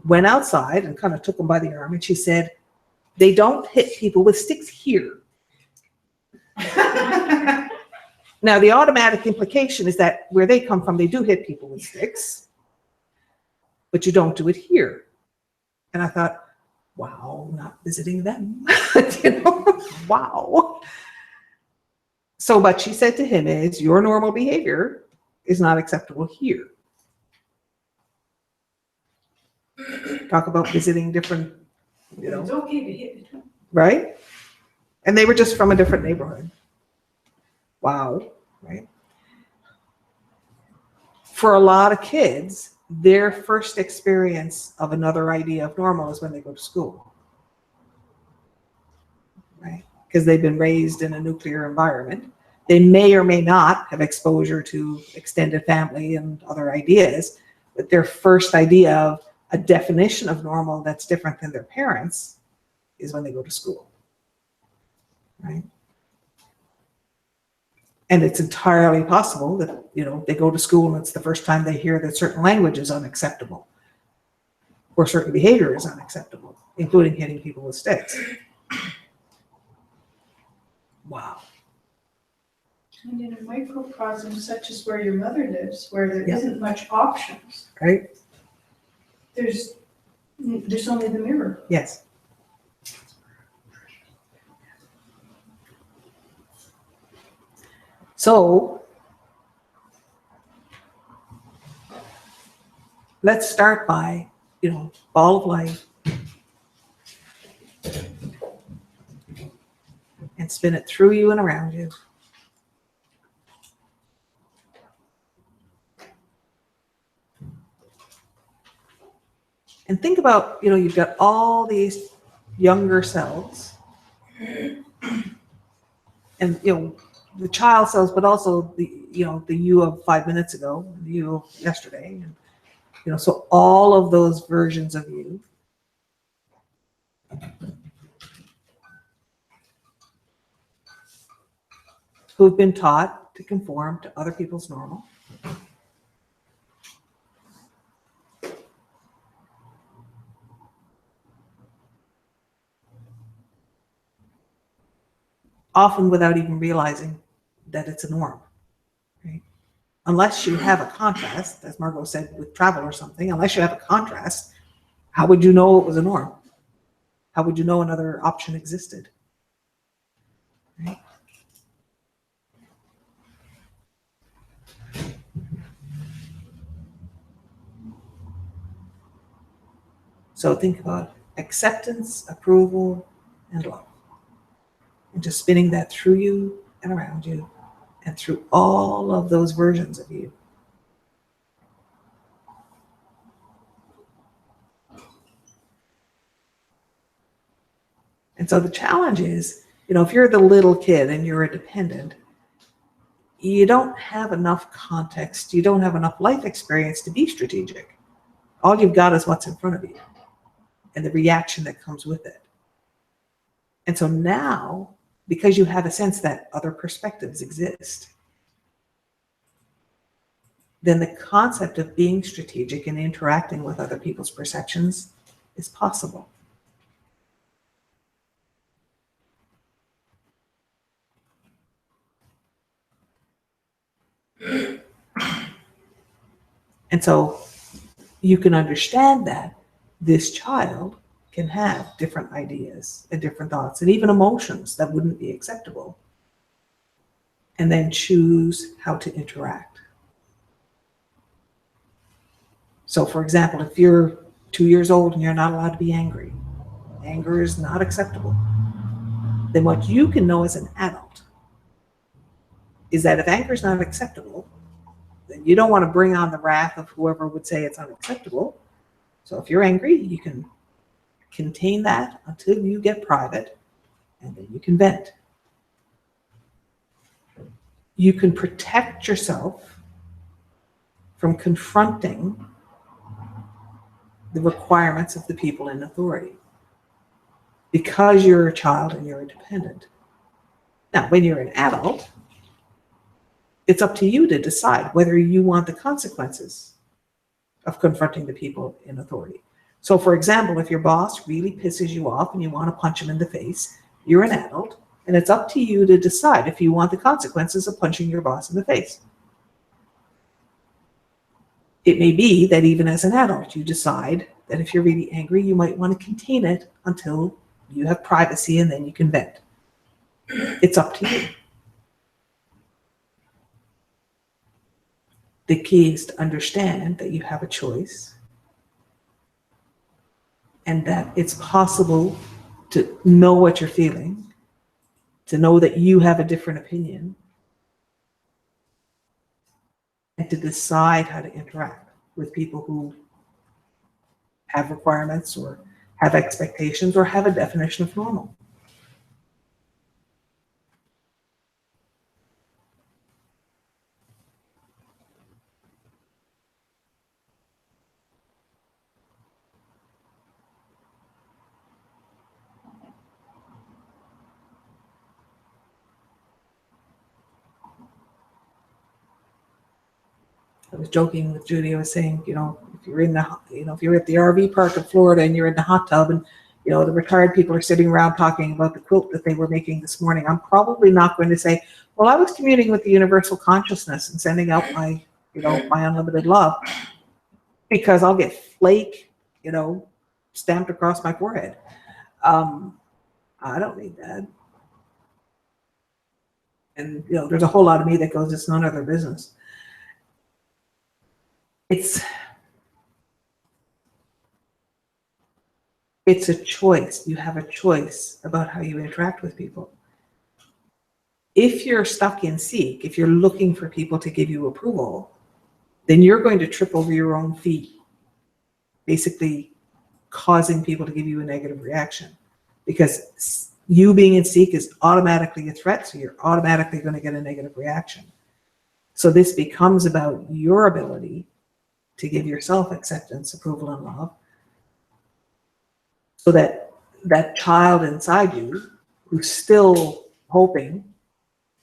went outside and kind of took him by the arm and she said, "They don't hit people with sticks here." Now, the automatic implication is that where they come from, they do hit people with sticks, but you don't do it here. And I thought, wow, not visiting them. You know, wow. So what she said to him is, your normal behavior is not acceptable here. Talk about visiting different, you know. It's okay to hit it. Right? And they were just from a different neighborhood. Wow, right? For a lot of kids, their first experience of another idea of normal is when they go to school, right? Because they've been raised in a nuclear environment. They may or may not have exposure to extended family and other ideas, but their first idea of a definition of normal that's different than their parents is when they go to school, right? And it's entirely possible that, you know, they go to school and it's the first time they hear that certain language is unacceptable or certain behavior is unacceptable, including hitting people with sticks. Wow. And in a microcosm such as where your mother lives, where there Yeah. isn't much options, Right? there's only the mirror. Yes. So let's start by, ball of light, and spin it through you and around you. And think about, you've got all these younger cells, and, the child cells, but also the you of 5 minutes ago, the you of yesterday, and, so all of those versions of you. Who've been taught to conform to other people's normal. Often without even realizing that it's a norm, right? Unless you have a contrast, as Margot said with travel or something, unless you have a contrast, how would you know it was a norm? How would you know another option existed? Right? So think about acceptance, approval, and love. And just spinning that through you and around you and through all of those versions of you. And so the challenge is, if you're the little kid and you're a dependent, you don't have enough context, you don't have enough life experience to be strategic. All you've got is what's in front of you and the reaction that comes with it. And so now, because you have a sense that other perspectives exist, then the concept of being strategic and interacting with other people's perceptions is possible. And so you can understand that this child can have different ideas and different thoughts and even emotions that wouldn't be acceptable, and then choose how to interact. So for example, if you're 2 years old and you're not allowed to be angry, anger is not acceptable, then what you can know as an adult is that if anger is not acceptable, then you don't want to bring on the wrath of whoever would say it's unacceptable. So if you're angry, you can contain that until you get private, and then you can vent. You can protect yourself from confronting the requirements of the people in authority because you're a child and you're independent. Now, when you're an adult, it's up to you to decide whether you want the consequences of confronting the people in authority. So for example, if your boss really pisses you off and you want to punch him in the face, you're an adult, and it's up to you to decide if you want the consequences of punching your boss in the face. It may be that even as an adult, you decide that if you're really angry, you might want to contain it until you have privacy and then you can vent. It's up to you. The key is to understand that you have a choice and that it's possible to know what you're feeling, to know that you have a different opinion, and to decide how to interact with people who have requirements or have expectations or have a definition of normal. I was joking with Judy. I was saying, if you're in the, if you're at the RV park in Florida and you're in the hot tub and, the retired people are sitting around talking about the quilt that they were making this morning, I'm probably not going to say, well, I was communing with the universal consciousness and sending out my, my unlimited love, because I'll get flake, stamped across my forehead. I don't need that. And, there's a whole lot of me that goes, it's none of their business. It's a choice. You have a choice about how you interact with people. If you're stuck in seek, if you're looking for people to give you approval, then you're going to trip over your own feet, basically causing people to give you a negative reaction, because you being in seek is automatically a threat, so you're automatically going to get a negative reaction. So this becomes about your ability to give yourself acceptance, approval, and love, so that that child inside you who's still hoping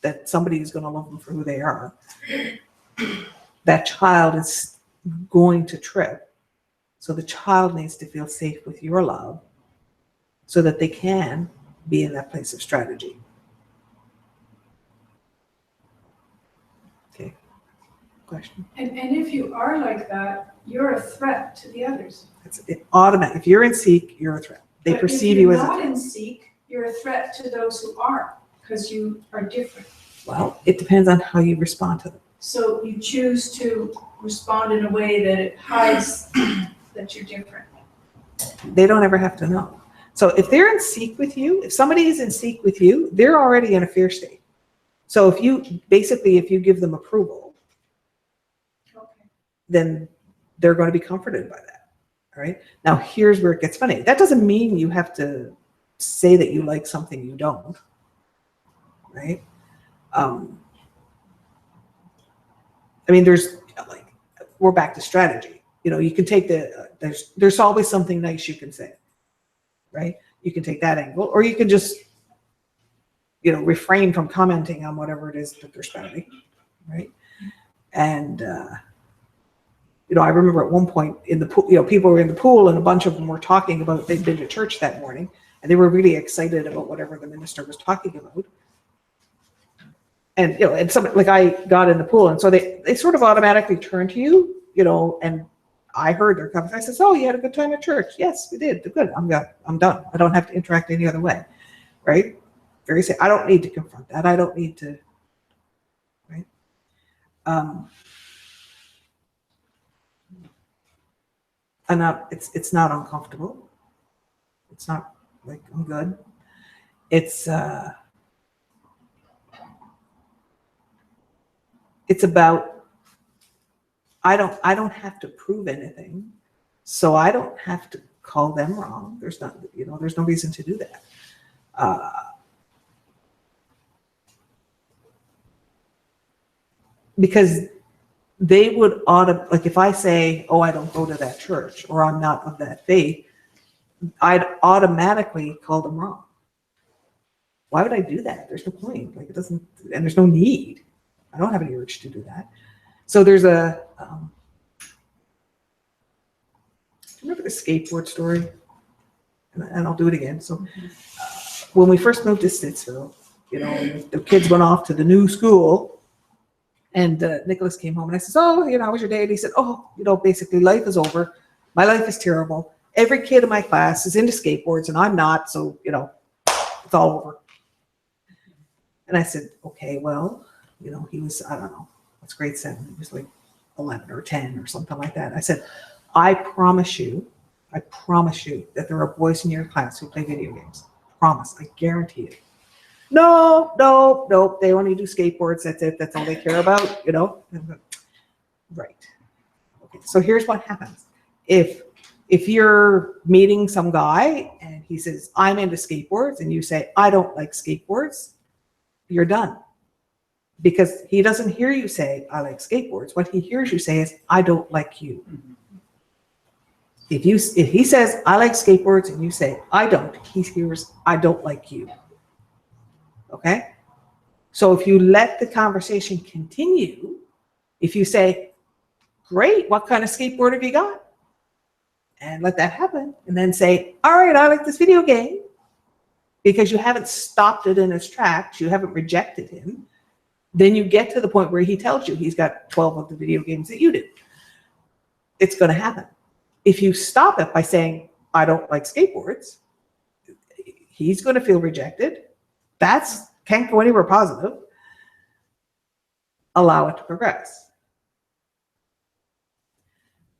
that somebody is going to love them for who they are, that child is going to trip. So the child needs to feel safe with your love so that they can be in that place of strategy. Okay. Question? And if you are like that, you're a threat to the others. It's automatic. If you're in seek, you're a threat. They perceive you as a If you're not threat. in seek, you're a threat to those who are, because you are different. Well, it depends on how you respond to them. So you choose to respond in a way that it hides that you're different. They don't ever have to know. So if they're in seek with you, if somebody is in seek with you, they're already in a fear state. So if you give them approval, Okay. then they're going to be comforted by that. All right. Now here's where it gets funny. That doesn't mean you have to say that you like something you don't. Right. I mean, we're back to strategy. You can take there's always something nice you can say, right? You can take that angle, or you can just, refrain from commenting on whatever it is that they're spouting, right? And, I remember at one point in the pool, people were in the pool and a bunch of them were talking about, they'd been to church that morning and they were really excited about whatever the minister was talking about. And, and somebody, like I got in the pool, and so they sort of automatically turn to you, and I heard their conversation. I said, "Oh, you had a good time at church?" "Yes, we did. Good. I'm done. I don't have to interact any other way." Right? Very safe. I don't need to confront that. I don't need to, right? It's not uncomfortable. It's not like I'm good. It's about, I don't have to prove anything, so I don't have to call them wrong. There's no reason to do that. Because they would like if I say, "Oh, I don't go to that church," or "I'm not of that faith," I'd automatically call them wrong. Why would I do that? There's no point. Like, it doesn't, and there's no need. I don't have any urge to do that. So there's remember the skateboard story? And I'll do it again. So when we first moved to Stittsville, the kids went off to the new school, and Nicholas came home and I said, "Oh, how was your day?" And he said, "Oh, basically life is over. My life is terrible. Every kid in my class is into skateboards and I'm not. So, it's all over." And I said, "Okay, well," he was, I don't know, what's grade 7? He was like 11 or 10 or something like that. I said, I promise you that there are boys in your class who play video games. Promise, I guarantee it." No, they only do skateboards. That's it. That's all they care about, Right. Okay, so here's what happens. If you're meeting some guy and he says, "I'm into skateboards," and you say, "I don't like skateboards," you're done. Because he doesn't hear you say, "I like skateboards." What he hears you say is, "I don't like you." Mm-hmm. If he says, "I like skateboards," and you say, "I don't," he hears, "I don't like you." Okay? So if you let the conversation continue, if you say, "Great, what kind of skateboard have you got?" and let that happen, and then say, "All right, I like this video game," because you haven't stopped it in its tracks, you haven't rejected him, then you get to the point where he tells you he's got 12 of the video games that you do. It's going to happen. If you stop it by saying, "I don't like skateboards," he's going to feel rejected. Can't go anywhere positive. allow it to progress.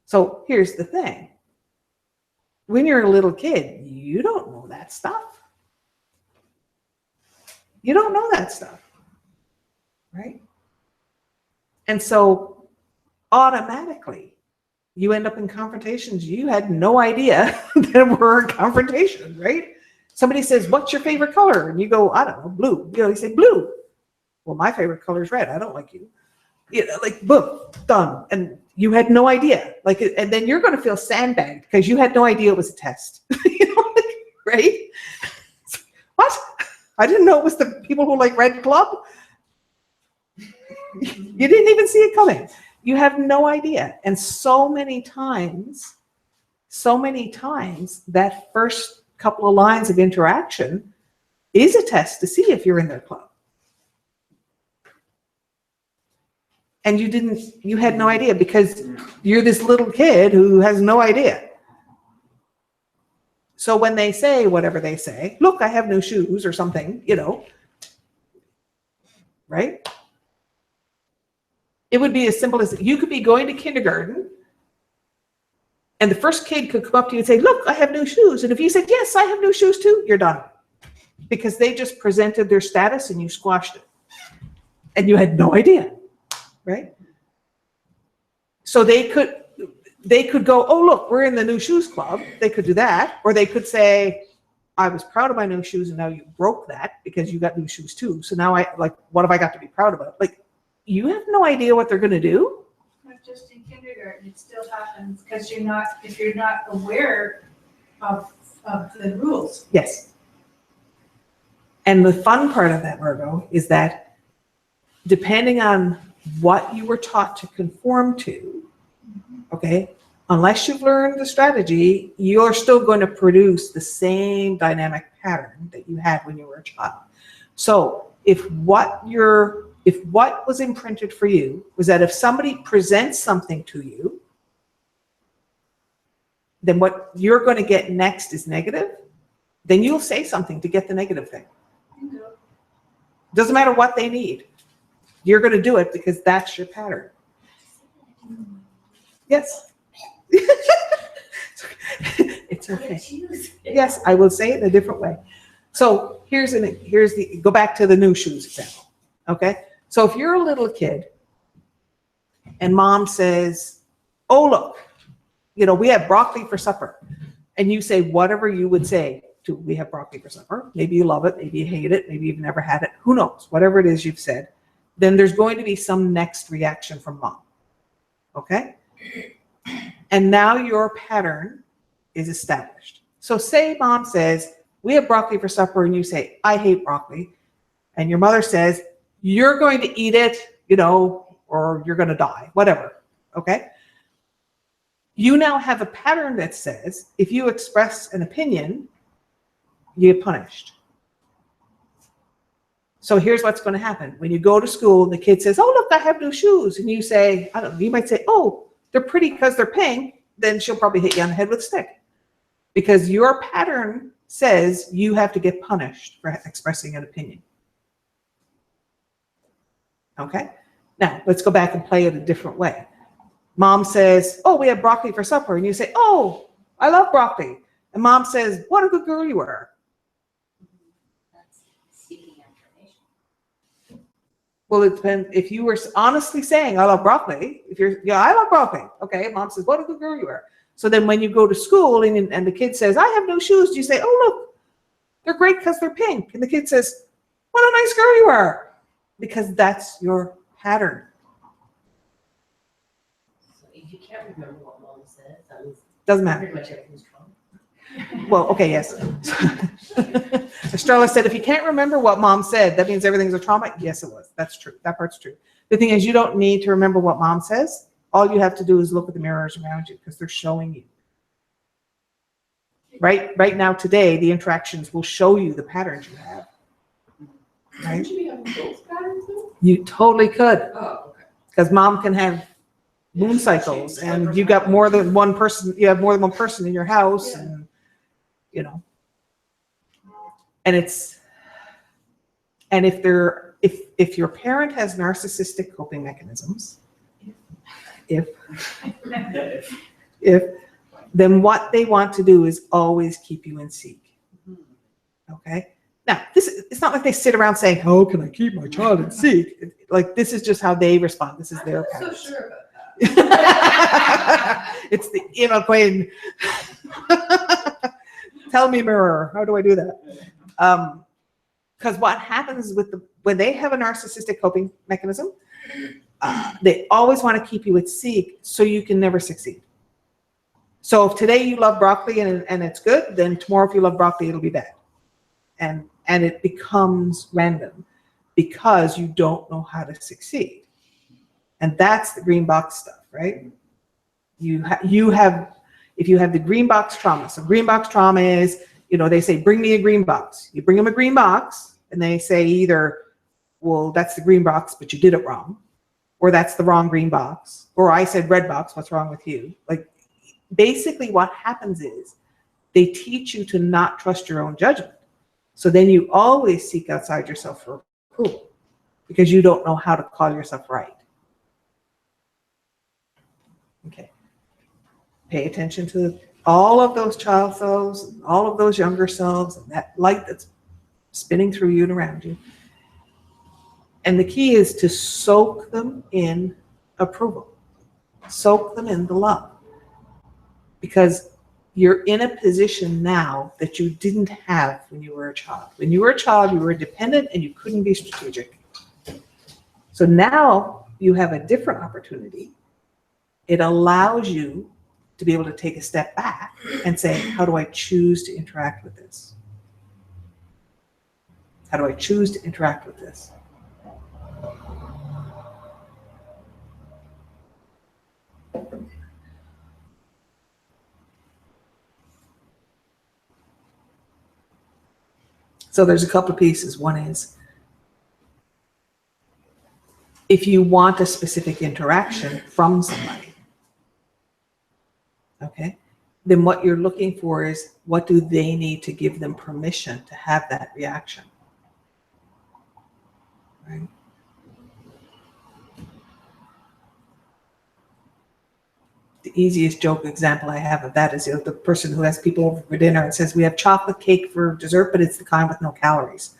So here's the thing. When you're a little kid, you don't know that stuff. You don't know that stuff, right? And so automatically, you end up in confrontations you had no idea that were a confrontation, right? Somebody says, what's your favorite color? And you go, I don't know, blue. You know, you say blue. Well, my favorite color is red. I don't like you. You know, like, boom, done. And you had no idea. Like, and then you're going to feel sandbagged because you had no idea it was a test. You know, like, right? What? I didn't know it was the people who like red club. You didn't even see it coming. You have no idea. And so many times, that first couple of lines of interaction is a test to see if you're in their club. And you had no idea because you're this little kid who has no idea. So when they say whatever they say, look, I have new shoes or something, you know, right? It would be as simple as you could be going to kindergarten and the first kid could come up to you and say, look, I have new shoes. And if you said, yes, I have new shoes too, you're done. Because they just presented their status and you squashed it. And you had no idea, right? So they could go, oh, look, we're in the new shoes club. They could do that. Or they could say, I was proud of my new shoes and now you broke that because you got new shoes too. So now what have I got to be proud about? Like, you have no idea what they're going to do. Not just in kindergarten, it still happens because if you're not aware of the rules. Yes. And the fun part of that, Margot, is that depending on what you were taught to conform to, okay, unless you've learned the strategy, you're still going to produce the same dynamic pattern that you had when you were a child. So if what was imprinted for you was that if somebody presents something to you, then what you're going to get next is negative, then you'll say something to get the negative thing. Doesn't matter what they need. You're going to do it because that's your pattern. Yes. It's okay. Yes, I will say it in a different way. So go back to the new shoes example. Okay. So if you're a little kid and mom says, oh, look, you know, we have broccoli for supper. And you say whatever you would say to, we have broccoli for supper. Maybe you love it. Maybe you hate it. Maybe you've never had it. Who knows? Whatever it is you've said, then there's going to be some next reaction from mom. Okay. And now your pattern is established. So say mom says, we have broccoli for supper. And you say, I hate broccoli. And your mother says, you're going to eat it, you know, or you're going to die, whatever. Okay. You now have a pattern that says, if you express an opinion, you get punished. So here's what's going to happen. When you go to school, the kid says, oh, look, I have new shoes. And you say, I don't know, you might say, oh, they're pretty because they're pink. Then she'll probably hit you on the head with a stick. Because your pattern says you have to get punished for expressing an opinion. Okay? Now, let's go back and play it a different way. Mom says, oh, we have broccoli for supper. And you say, oh, I love broccoli. And mom says, what a good girl you are. That's seeking information. Well, it depends. If you were honestly saying, I love broccoli, I love broccoli. Okay, mom says, what a good girl you are. So then when you go to school and the kid says, I have no shoes, you say, oh, look, they're great because they're pink. And the kid says, what a nice girl you are. Because that's your pattern. So if you can't remember what mom said, that means Doesn't matter. pretty much everything's wrong. Well, okay, yes. Estrella said, if you can't remember what mom said, that means everything's a trauma. Yes, it was. That's true. That part's true. The thing is, you don't need to remember what mom says. All you have to do is look at the mirrors around you because they're showing you. Right now, today, the interactions will show you the patterns you have. Right? Should we have those patterns though? You totally could, Oh, okay. because mom can have moon cycles, and you got more than one person. You have more than one person in your house, Yeah. and you know. And if if your parent has narcissistic coping mechanisms, if then what they want to do is always keep you in seek. Okay? Now, it's not like they sit around saying, how can I keep my child in seek? Like, this is just how they respond. This is their I'm not pattern. so sure about that. It's the inner queen. Tell me, mirror, how do I do that? Because what happens when they have a narcissistic coping mechanism, they always want to keep you at seek so you can never succeed. So if today you love broccoli and it's good, then tomorrow if you love broccoli, it'll be bad. And it becomes random because you don't know how to succeed. And that's the green box stuff, right? If you have the green box trauma. So green box trauma is, they say, bring me a green box. You bring them a green box and they say either, well, that's the green box, but you did it wrong. Or that's the wrong green box. Or I said red box, what's wrong with you? Like, basically what happens is they teach you to not trust your own judgment. So then you always seek outside yourself for approval because you don't know how to call yourself right. Okay. Pay attention to all of those child selves, all of those younger selves, and that light that's spinning through you and around you. And the key is to soak them in approval. Soak them in the love. Because you're in a position now that you didn't have when you were a child. When you were a child, you were dependent and you couldn't be strategic. So now you have a different opportunity. It allows you to be able to take a step back and say, how do I choose to interact with this? How do I choose to interact with this? So there's a couple of pieces. One is, if you want a specific interaction from somebody, okay, then what you're looking for is, what do they need to give them permission to have that reaction? Right? The easiest joke example I have of that is the person who has people over for dinner and says, we have chocolate cake for dessert, but it's the kind with no calories.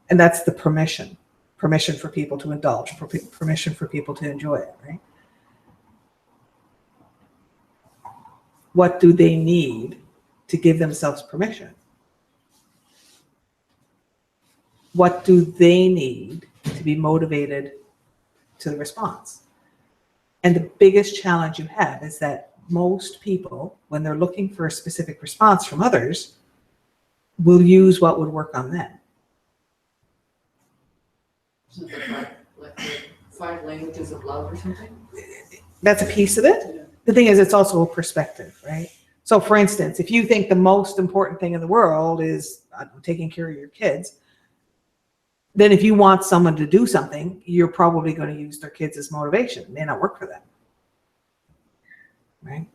And that's the permission for people to indulge, permission for people to enjoy it, right? What do they need to give themselves permission? What do they need to be motivated to the response? And the biggest challenge you have is that most people, when they're looking for a specific response from others, will use what would work on them. Like 5 languages of love or something? That's a piece of it. The thing is, it's also a perspective, right? So for instance, if you think the most important thing in the world is, I don't know, taking care of your kids, then if you want someone to do something, you're probably going to use their kids as motivation. It may not work for them, right?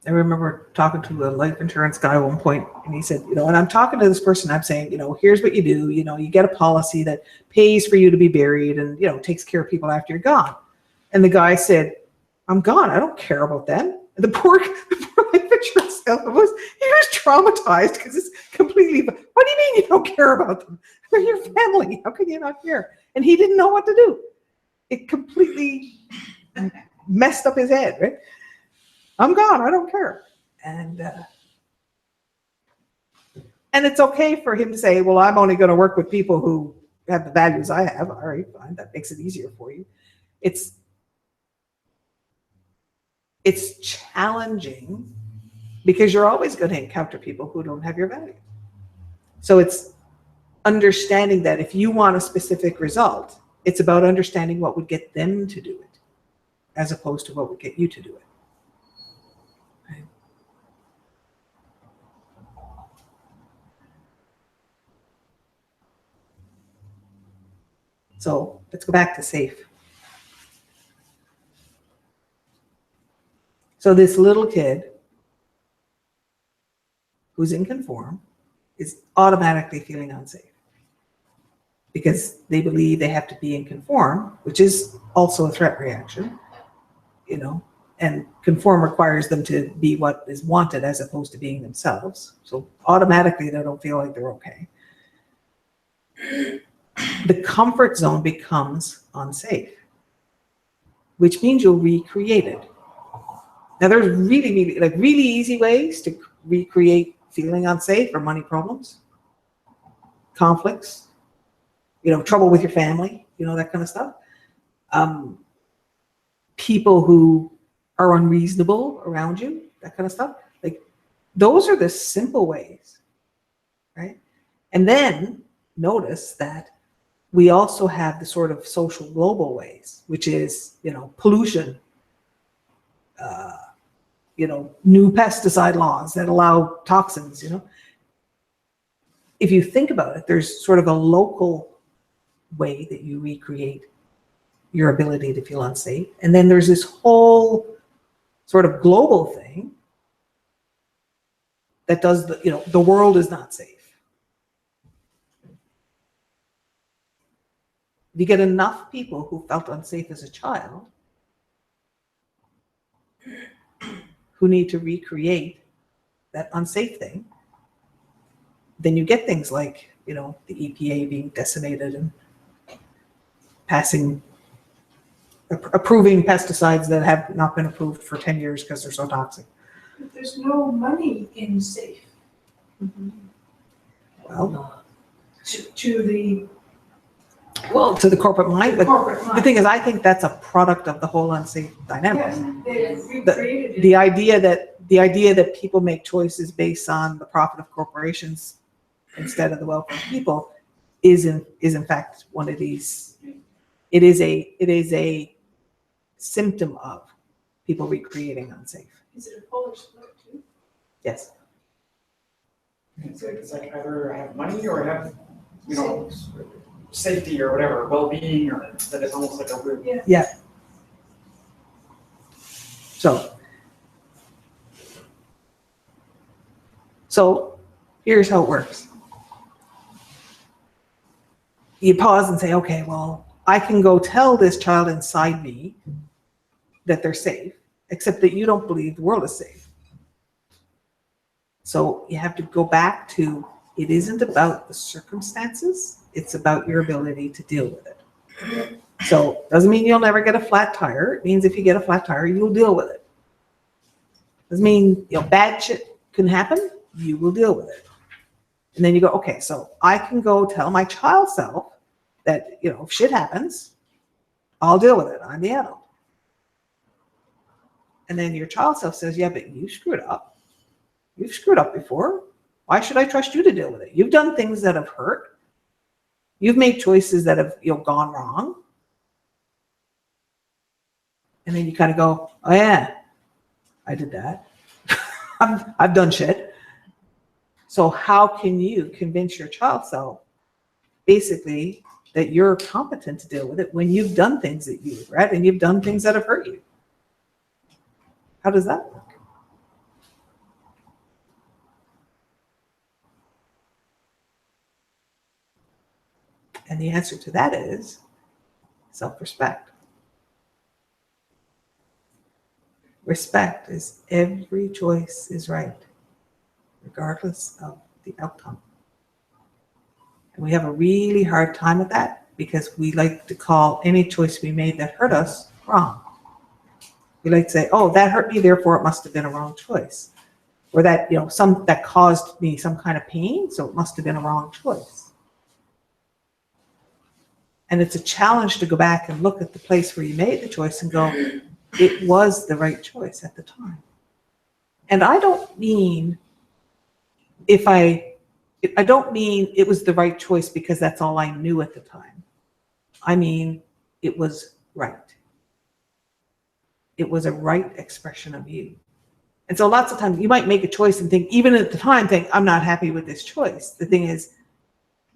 I remember talking to a life insurance guy at one point, and he said, and I'm talking to this person, I'm saying, here's what you do, you get a policy that pays for you to be buried and, takes care of people after you're gone. And the guy said, I'm gone. I don't care about them. And the poor life insurance salesman he was traumatized because it's completely, what do you mean you don't care about them? They're your family. How can you not care? And he didn't know what to do. It completely messed up his head, right? I'm gone. I don't care. And it's okay for him to say, well, I'm only going to work with people who have the values I have. All right, fine. That makes it easier for you. It's challenging because you're always going to encounter people who don't have your values. So it's understanding that if you want a specific result, it's about understanding what would get them to do it as opposed to what would get you to do it. Right? So let's go back to safe. So this little kid who's in conform is automatically feeling unsafe because they believe they have to be in conform, which is also a threat reaction, you know, and conform requires them to be what is wanted as opposed to being themselves. So automatically they don't feel like they're okay. The comfort zone becomes unsafe, which means you'll recreate it. Now there's really easy ways to recreate feeling unsafe or money problems, conflicts, you know, trouble with your family, you know, that kind of stuff. People who are unreasonable around you, that kind of stuff. Like those are the simple ways, right? And then notice that we also have the sort of social global ways, which is, you know, pollution, you know, new pesticide laws that allow toxins, you know. If you think about it, there's sort of a local way that you recreate your ability to feel unsafe. And then there's this whole sort of global thing that does the, you know, the world is not safe. You get enough people who felt unsafe as a child who need to recreate that unsafe thing, then you get things like, you know, the EPA being decimated and approving pesticides that have not been approved for 10 years because they're so toxic. But there's no money in safe Well, to the to the corporate mind, but corporate the mind. thing is, I think that's a product of the whole unsafe dynamic. Yes, they recreated it. The idea that people make choices based on the profit of corporations instead of the welfare of people is in fact one of these. It is a symptom of people recreating unsafe. Is it a Polish split too? Yes. It's like either I have money or I have, you know, safety or whatever, well-being, or that is almost like a weird. Yeah. So here's how it works. You pause and say, okay, well, I can go tell this child inside me that they're safe, except that you don't believe the world is safe. So you have to go back to, it isn't about the circumstances, it's about your ability to deal with it. So doesn't mean you'll never get a flat tire. It means if you get a flat tire, you'll deal with it. Doesn't mean, you know, bad shit can happen, you will deal with it. And then you go, okay, so I can go tell my child self that, you know, if shit happens, I'll deal with it. I'm the adult. And then your child self says, yeah, but you screwed up. You've screwed up before. Why should I trust you to deal with it? You've done things that have hurt. You've made choices that have, you know, gone wrong. And then you kind of go, oh yeah, I did that. I've done shit. So how can you convince your child self basically that you're competent to deal with it when you've done things that you regret and you've done things that have hurt you? How does that work? And the answer to that is self-respect. Respect is every choice is right, regardless of the outcome. And we have a really hard time with that because we like to call any choice we made that hurt us wrong. We like to say, oh, that hurt me, therefore it must have been a wrong choice. Or that, you know, that caused me some kind of pain, so it must have been a wrong choice. And it's a challenge to go back and look at the place where you made the choice and go, it was the right choice at the time. And I don't mean I don't mean it was the right choice because that's all I knew at the time. I mean, it was right. It was a right expression of you. And so lots of times you might make a choice and think, even at the time, think, I'm not happy with this choice. The thing is,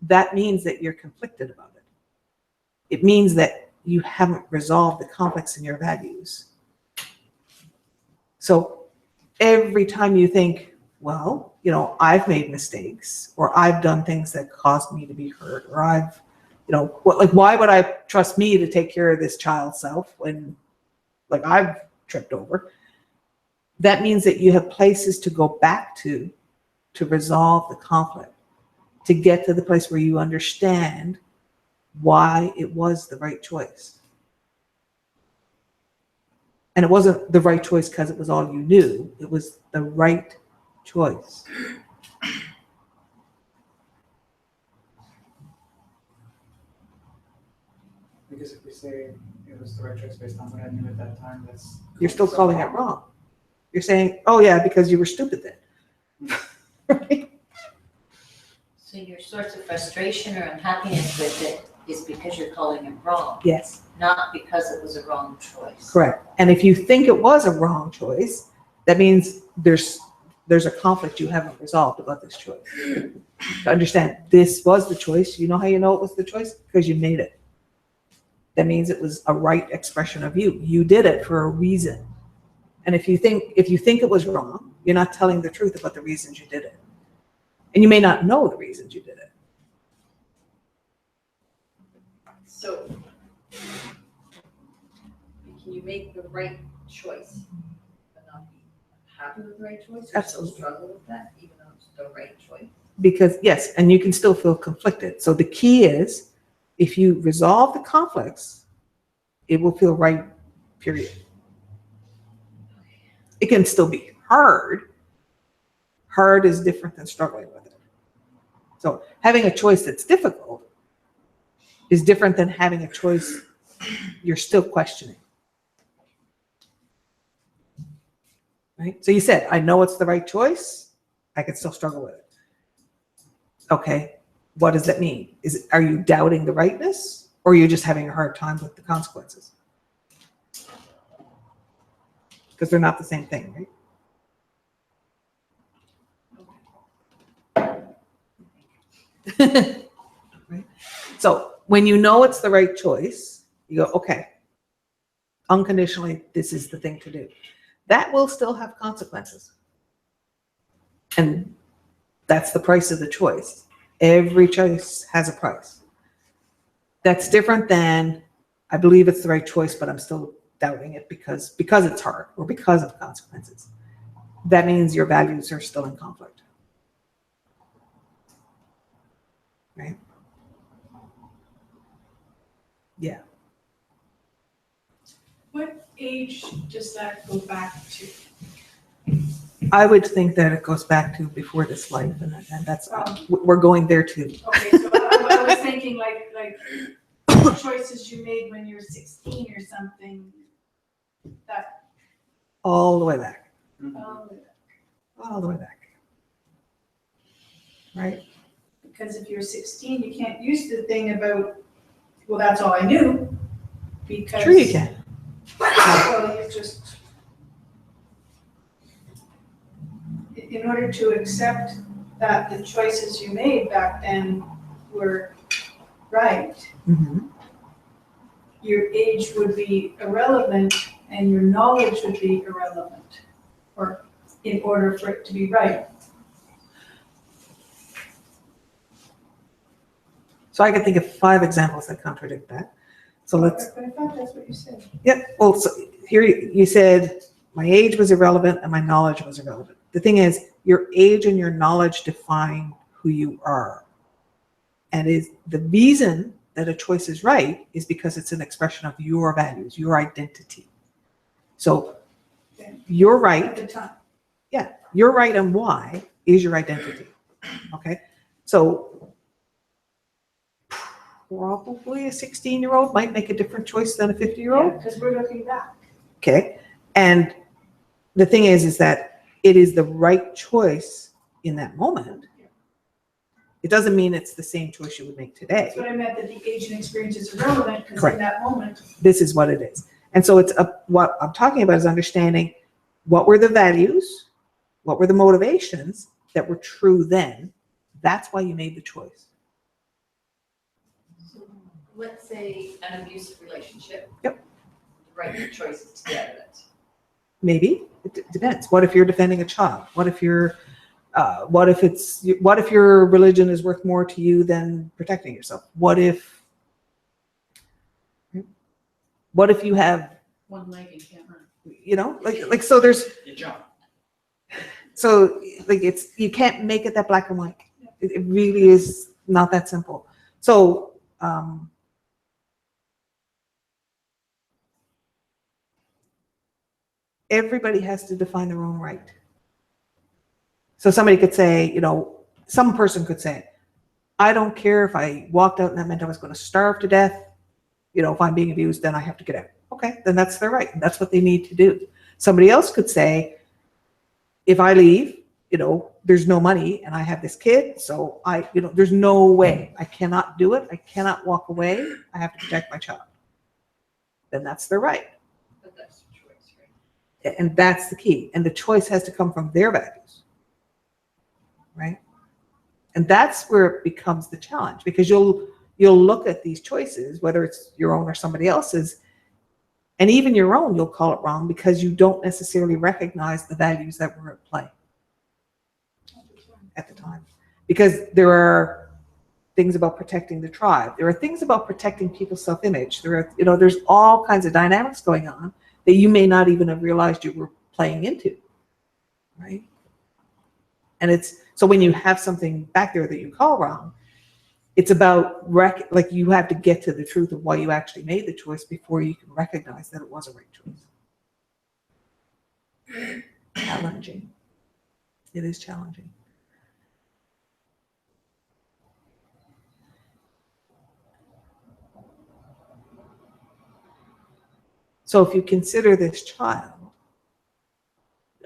that means that you're conflicted about it. It means that you haven't resolved the conflicts in your values. So every time you think, well, you know, I've made mistakes, or I've done things that caused me to be hurt, or I've, you know, what, like, why would I trust me to take care of this child's self when, like, I've tripped over? That means that you have places to go back to resolve the conflict, to get to the place where you understand why it was the right choice. And it wasn't the right choice because it was all you knew. It was the right choice. Because if we say it was the right choice based on what I knew at that time, that's. You're still calling it wrong. You're saying, oh yeah, because you were stupid then. Right? So your source of frustration or unhappiness with it is because you're calling it wrong, Yes, not because it was a wrong choice. correct. And if you think it was a wrong choice, that means there's a conflict you haven't resolved about this choice. To understand this was the choice, you know how you know it was the choice? Because you made it. That means it was a right expression of you. You did it for a reason. And if you think it was wrong, you're not telling the truth about the reasons you did it. And you may not know the reasons you did it. So, can you make the right choice, but not be happy with the right choice? Or still Absolutely. struggle with that, even though it's the right choice? Because yes, and you can still feel conflicted. So the key is, if you resolve the conflicts, it will feel right, period. It can still be hard. Hard is different than struggling with it. So having a choice that's difficult is different than having a choice you're still questioning. Right? So you said, I know it's the right choice. I can still struggle with it. Okay, what does that mean? Are you doubting the rightness, or are you just having a hard time with the consequences? Because they're not the same thing, right? Right? So when you know it's the right choice, you go, okay, unconditionally, this is the thing to do. That will still have consequences. And that's the price of the choice. Every choice has a price. That's different than, I believe it's the right choice, but I'm still doubting it because it's hard or because of consequences. That means your values are still in conflict. Right? Yeah. What age does that go back to? I would think that it goes back to before this life, and that's, we're going there too. Okay, so I was thinking like choices you made when you were 16 or something, that, All the way back. oh, All the way back. Right? because if you're 16, you can't use the thing about, well, that's all I knew, because. Sure you can. Well, you just, in order to accept that the choices you made back then were right, Mhm. your age would be irrelevant and your knowledge would be irrelevant, or in order for it to be right. So I can think of 5 examples that contradict that. So let's, But I thought that's what you said. yep, well, so here you said my age was irrelevant and my knowledge was irrelevant. The thing is, your age and your knowledge define who you are. And is the reason that a choice is right is because it's an expression of your values, your identity. So you're right. At the time. Yeah, you're right, and why is your identity. Okay, so probably a 16-year-old might make a different choice than a 50-year-old. Because we're looking back. Okay, and the thing is that it is the right choice in that moment. It doesn't mean it's the same choice you would make today. That's what I meant, that the age and experience is irrelevant, because Correct. in that moment, This is what it is. And so what I'm talking about is understanding what were the values, what were the motivations that were true then. That's why you made the choice. Let's say an abusive relationship. Yep. The right choice is to get out of it. Maybe, it depends. What if you're defending a child? What if you're What if your religion is worth more to you than protecting yourself? What if you have, One leg and can't run. you know, like so there's, You jump. so like you can't make it that black and white. It really is not that simple. So everybody has to define their own right. So somebody could say, you know, some person could say, I don't care if I walked out and that meant I was going to starve to death. You know, if I'm being abused, then I have to get out. Okay, then that's their right. That's what they need to do. Somebody else could say, if I leave, you know, there's no money and I have this kid, so there's no way. I cannot do it. I cannot walk away. I have to protect my child. Then that's their right. But that's the choice, right? And that's the key. And the choice has to come from their values, right? And that's where it becomes the challenge, because you'll look at these choices, whether it's your own or somebody else's, and even your own, you'll call it wrong because you don't necessarily recognize the values that were at play at the time. Because there are things about protecting the tribe. There are things about protecting people's self-image. There's all kinds of dynamics going on that you may not even have realized you were playing into, right? And so when you have something back there that you call wrong, it's about like you have to get to the truth of why you actually made the choice before you can recognize that it was a right choice. Challenging. It is challenging. So if you consider this child,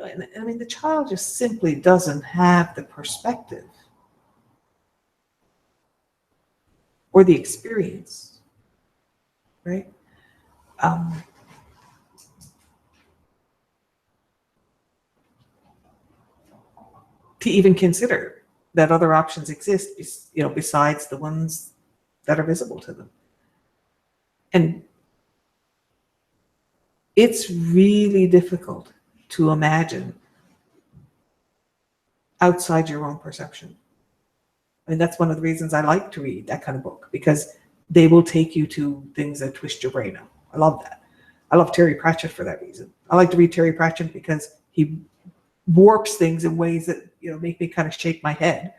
I mean, the child just simply doesn't have the perspective or the experience, right? To even consider that other options exist, you know, besides the ones that are visible to them. And it's really difficult to imagine outside your own perception. I mean, that's one of the reasons I like to read that kind of book, because they will take you to things that twist your brain out. I love that. I love Terry Pratchett for that reason. I like to read Terry Pratchett because he warps things in ways that, you know, make me kind of shake my head.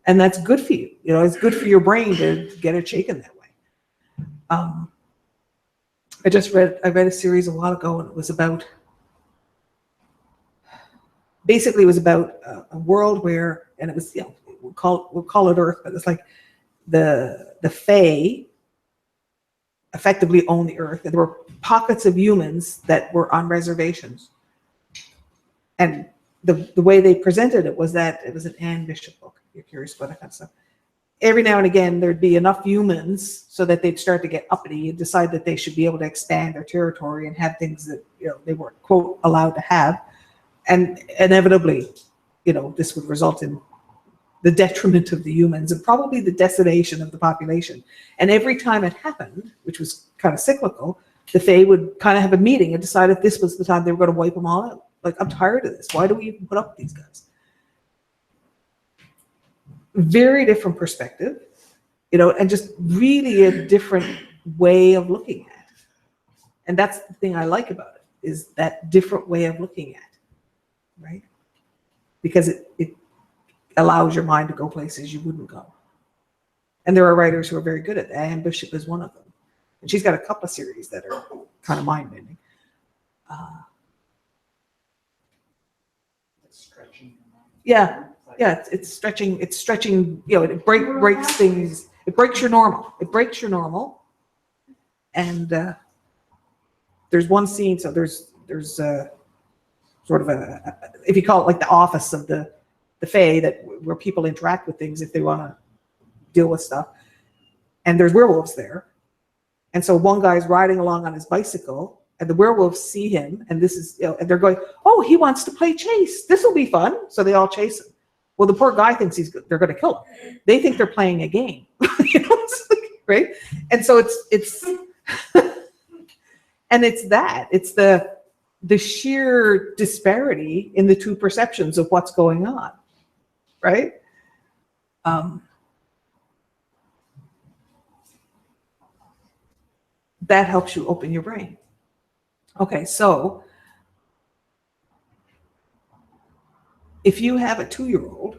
And that's good for you. You know, it's good for your brain to get it shaken that way. I read a series a while ago, and it was about, basically it was about a world where, and it was, you know, we'll call it Earth, but it's like the Fae effectively own the Earth. And there were pockets of humans that were on reservations. And the way they presented it was that it was an Anne Bishop book. If you're curious about that kind of stuff. Every now and again, there'd be enough humans so that they'd start to get uppity and decide that they should be able to expand their territory and have things that, you know, they weren't, quote, allowed to have. And inevitably, you know, this would result in the detriment of the humans and probably the decimation of the population. And every time it happened, which was kind of cyclical, the Fae would kind of have a meeting and decide if this was the time they were going to wipe them all out. Like, I'm tired of this. Why do we even put up with these guys? Very different perspective, you know, and just really a different way of looking at it. And that's the thing I like about it, is that different way of looking at it, right? Because it allows your mind to go places you wouldn't go. And there are writers who are very good at that. Anne Bishop is one of them. And she's got a couple of series that are kind of mind-bending. Stretching. Yeah. Yeah, it's stretching, you know, it breaks things, it breaks your normal. It breaks your normal. And there's one scene, so there's sort of if you call it like the office of the Fae, where people interact with things if they want to deal with stuff. And there's werewolves there. And so one guy's riding along on his bicycle, and the werewolves see him, and this is, you know, and they're going, oh, he wants to play chase. This will be fun. So they all chase him. Well, the poor guy thinks they're going to kill him. They think they're playing a game, you know, right? And so it's and it's the sheer disparity in the two perceptions of what's going on. right? That helps you open your brain. Okay, so if you have a 2-year-old,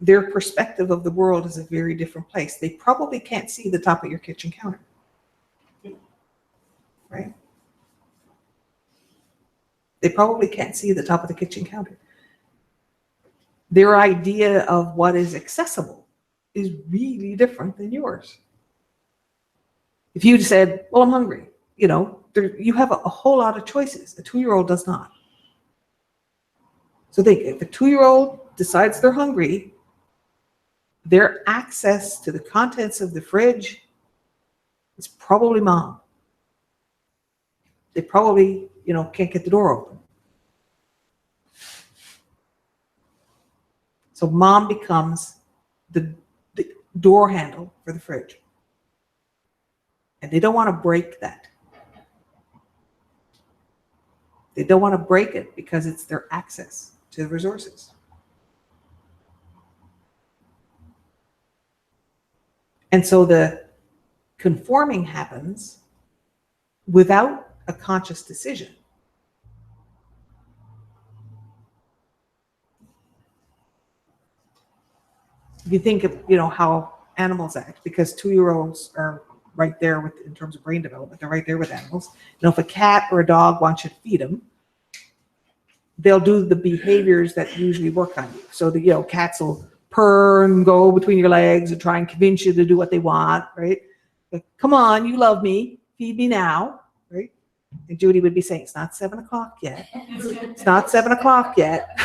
their perspective of the world is a very different place. They probably can't see the top of your kitchen counter, right? They probably can't see the top of the kitchen counter. Their idea of what is accessible is really different than yours. If you said, well, I'm hungry, you have a whole lot of choices. A 2-year-old does not. So think, if a 2-year-old decides they're hungry, their access to the contents of the fridge is probably mom. They probably, can't get the door open. So mom becomes the door handle for the fridge. And they don't want to break that. They don't want to break it because it's their access to the resources. And so the conforming happens without a conscious decision. If you think of, how animals act, because 2-year-olds are right there in terms of brain development, they're right there with animals. If a cat or a dog wants you to feed them, they'll do the behaviors that usually work on you. So the, cats will purr and go between your legs and try and convince you to do what they want, right? Like, come on, you love me, feed me now, right? And Judy would be saying, it's not 7 o'clock yet. It's not 7 o'clock yet.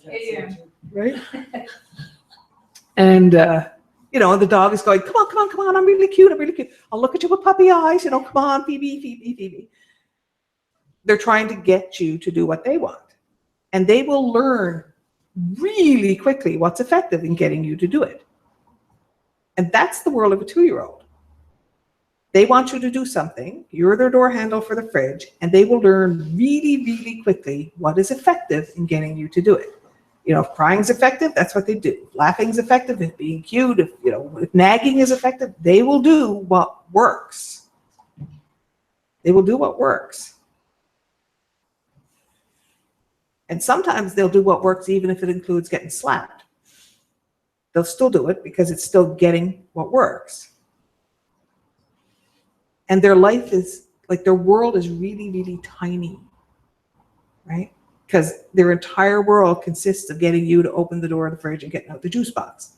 Yeah. Right? And, the dog is going, come on, I'm really cute, I'll look at you with puppy eyes, come on, Phoebe. They're trying to get you to do what they want. And they will learn really quickly what's effective in getting you to do it. And that's the world of a 2-year-old. They want you to do something, you're their door handle for the fridge, and they will learn really, really quickly what is effective in getting you to do it. If crying is effective, that's what they do. If laughing is effective, if being cute, if nagging is effective, they will do what works. They will do what works. And sometimes they'll do what works even if it includes getting slapped. They'll still do it because it's still getting what works. And their life is, their world is really, really tiny, right? Because their entire world consists of getting you to open the door of the fridge and getting out the juice box.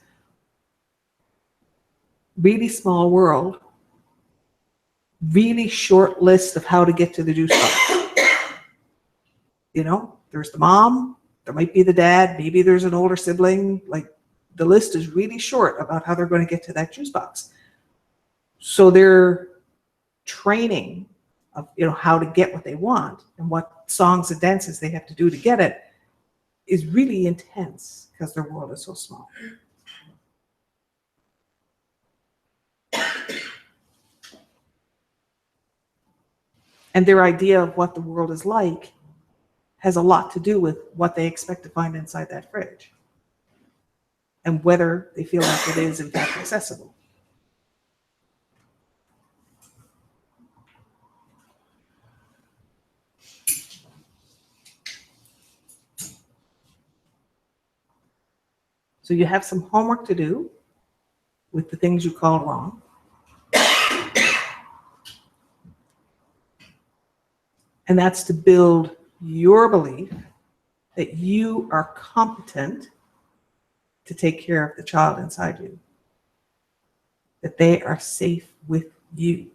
Really small world, really short list of how to get to the juice box. There's the mom, there might be the dad, maybe there's an older sibling. The list is really short about how they're going to get to that juice box. So their training of how to get what they want and what songs and dances they have to do to get it is really intense because their world is so small. And their idea of what the world is like has a lot to do with what they expect to find inside that fridge and whether they feel like it is in fact accessible. So you have some homework to do with the things you called wrong. And that's to build your belief that you are competent to take care of the child inside you, that they are safe with you,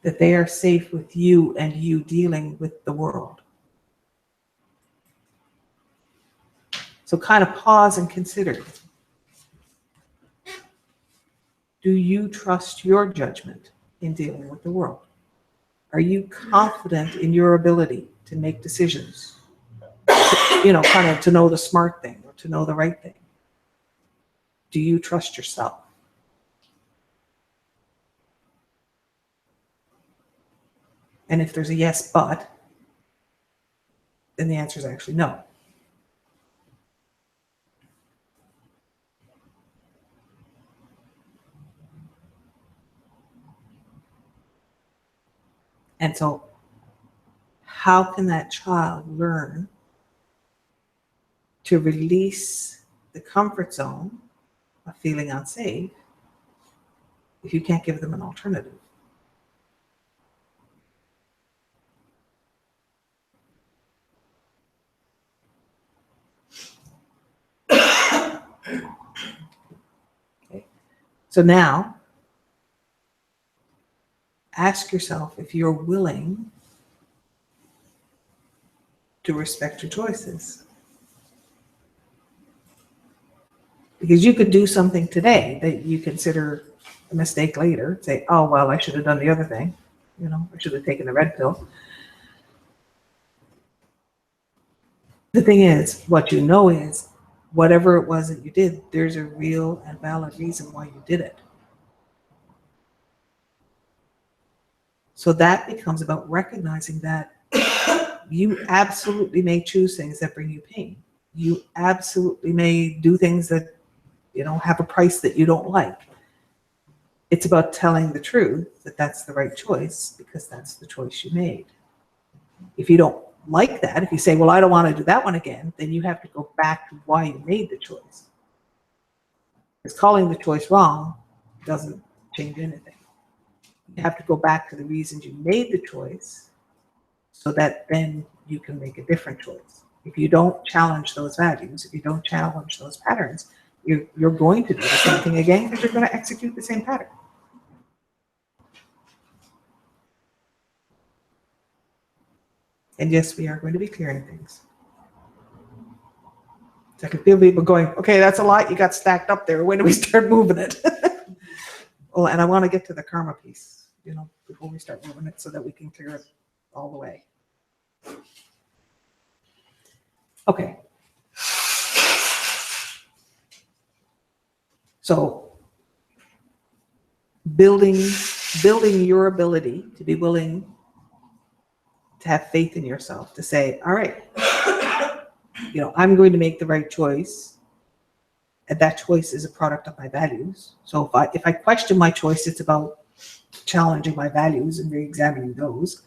that they are safe with you and you dealing with the world. So kind of pause and consider. Do you trust your judgment in dealing with the world? Are you confident in your ability to make decisions? Kind of to know the smart thing or to know the right thing. Do you trust yourself? And if there's a yes, but, then the answer is actually no. And so how can that child learn to release the comfort zone of feeling unsafe if you can't give them an alternative? Okay. So now, ask yourself if you're willing to respect your choices. Because you could do something today that you consider a mistake later. Say, oh, well, I should have done the other thing. You know, I should have taken the red pill. The thing is, what you know is, whatever it was that you did, there's a real and valid reason why you did it. So that becomes about recognizing that you absolutely may choose things that bring you pain. You absolutely may do things that, you know, have a price that you don't like. It's about telling the truth that that's the right choice because that's the choice you made. If you don't like that, if you say, well, I don't want to do that one again, then you have to go back to why you made the choice. Because calling the choice wrong doesn't change anything. You have to go back to the reasons you made the choice so that then you can make a different choice. If you don't challenge those values, if you don't challenge those patterns, you're going to do the same thing again because you're going to execute the same pattern. And yes, we are going to be clearing things. So I can feel people going, okay, that's a lot you got stacked up there. When do we start moving it? Well, and I want to get to the karma piece, you know, before we start moving it so that we can clear it all the way. Okay. So building your ability to be willing to have faith in yourself, to say, all right, you know, I'm going to make the right choice. And that choice is a product of my values. So if I question my choice, it's about challenging my values and re-examining those.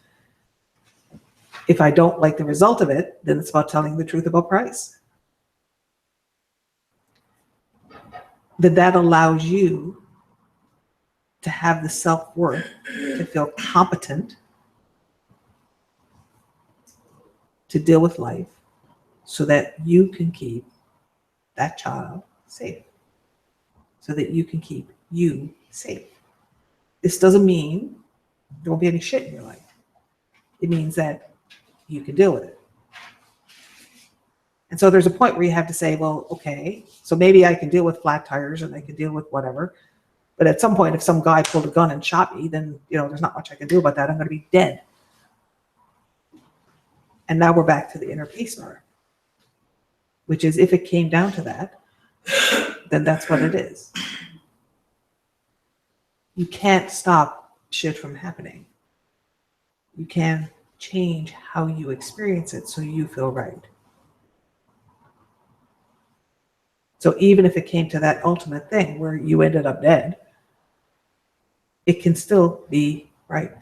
If I don't like the result of it, then it's about telling the truth about price. That allows you to have the self-worth to feel competent to deal with life so that you can keep that child safe, so that you can keep you safe. This doesn't mean there won't be any shit in your life. It means that you can deal with it. And so there's a point where you have to say, well, okay, so maybe I can deal with flat tires and I can deal with whatever. But at some point, if some guy pulled a gun and shot me, then, you know, there's not much I can do about that. I'm going to be dead. And now we're back to the inner peace part, which is if it came down to that, then that's what it is. You can't stop shit from happening. You can change how you experience it so you feel right. So even if it came to that ultimate thing where you ended up dead, it can still be right.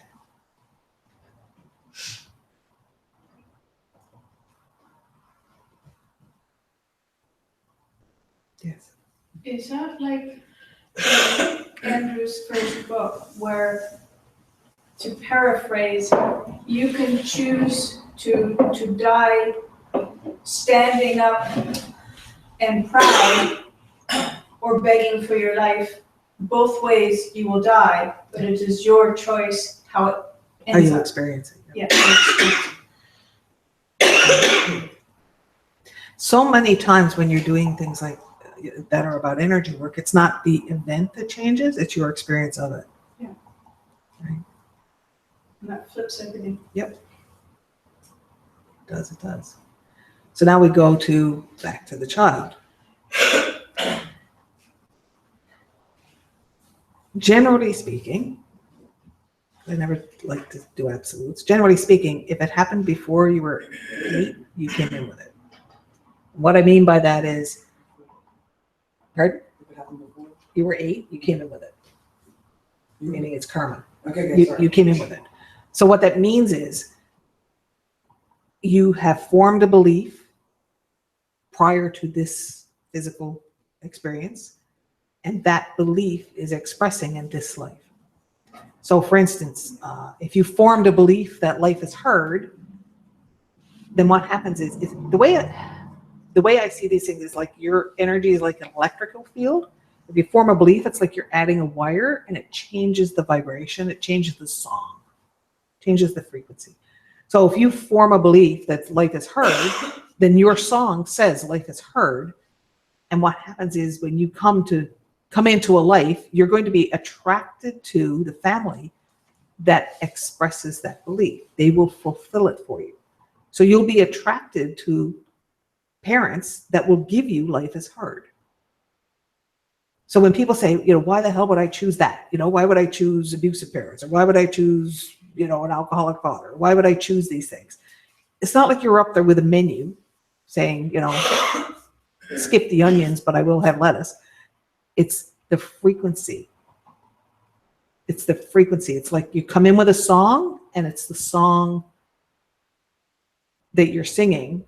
Yes. Is that like Andrew's first book where, to paraphrase, you can choose to die standing up and proud or begging for your life? Both ways you will die, but it is your choice how it How ends you up. experience it. Yeah. So many times when you're doing things like that are about energy work, it's not the event that changes, it's your experience of it. Yeah. Right? And that flips everything. It does. So now we go back to the child. Generally speaking, I never like to do absolutes. Generally speaking, if it happened before you were 8, you came in with it. What I mean by that is, pardon? You were 8, you came in with it. Meaning it's karma. Okay, sorry. You came in with it. So what that means is you have formed a belief prior to this physical experience, and that belief is expressing in this life. So for instance, if you formed a belief that life is heard, then what happens is the way I see these things is like your energy is like an electrical field. If you form a belief, it's like you're adding a wire and it changes the vibration, it changes the song, changes the frequency. So if you form a belief that life is heard, then your song says life is heard. And what happens is when you come into a life, you're going to be attracted to the family that expresses that belief. They will fulfill it for you. So you'll be attracted to parents that will give you life is heard. So when people say, why the hell would I choose that? Why would I choose abusive parents? Or why would I choose, an alcoholic father? Why would I choose these things? It's not like you're up there with a menu saying, skip the onions, but I will have lettuce. It's the frequency. It's the frequency. It's like you come in with a song, and it's the song that you're singing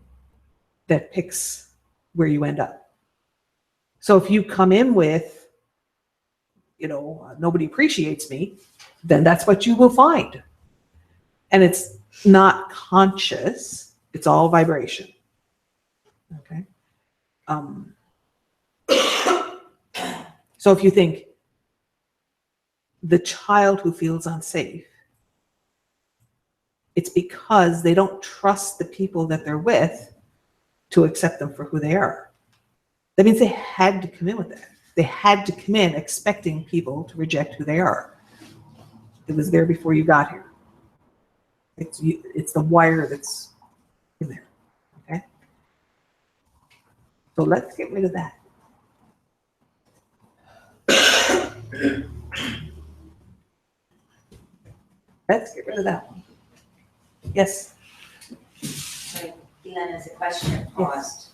that picks where you end up. So if you come in with, nobody appreciates me, then that's what you will find. And it's not conscious. It's all vibration. Okay. So if you think the child who feels unsafe, it's because they don't trust the people that they're with to accept them for who they are. That means they had to come in with that. They had to come in expecting people to reject who they are. It was there before you got here. It's the wire that's in there. Okay? So let's get rid of that. Let's get rid of that one. Yes. Sorry, Glenn has a question paused.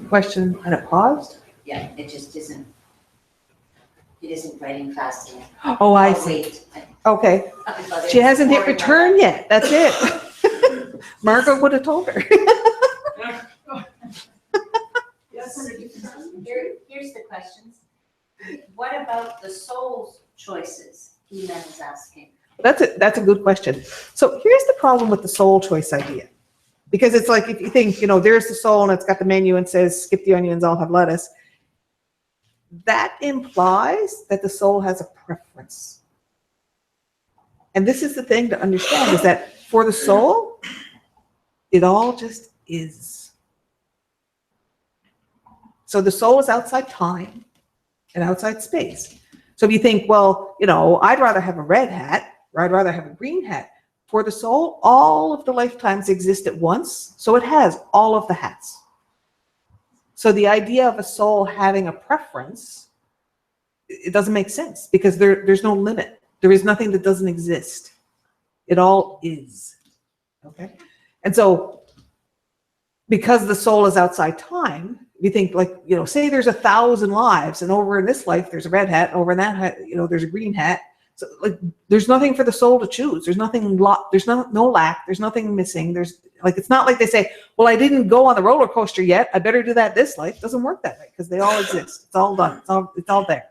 Question and it paused? Yeah, it just isn't, it isn't writing fast enough. Oh, I Oh, see. wait. Okay. I- She hasn't hit return yet. That's it. Margaret would have told her. Here's the questions. What about the soul's choices? Glenn is asking. That's a good question. So here's the problem with the soul choice idea. Because it's like, if you think, there's the soul and it's got the menu and says, skip the onions, I'll have lettuce. That implies that the soul has a preference. And this is the thing to understand, is that for the soul, it all just is. So the soul is outside time and outside space. So if you think, well, I'd rather have a red hat or I'd rather have a green hat. For the soul, all of the lifetimes exist at once, so it has all of the hats. So the idea of a soul having a preference, it doesn't make sense because there's no limit. There is nothing that doesn't exist. It all is. Okay? And so because the soul is outside time, you think like, say there's 1,000 lives and over in this life there's a red hat, and over in that hat, there's a green hat. So like, there's nothing for the soul to choose. There's nothing, there's no lack. There's nothing missing. There's like, it's not like they say, well, I didn't go on the roller coaster yet. I better do that this life. It doesn't work that way because they all exist. It's all done. It's all there.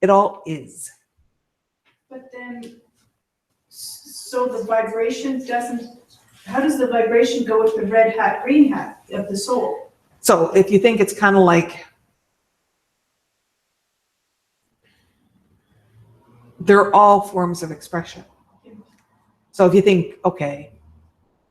It all is. But then, so the vibration doesn't, how does the vibration go with the red hat, green hat of the soul? So if you think it's kind of like, they're all forms of expression. So if you think, okay,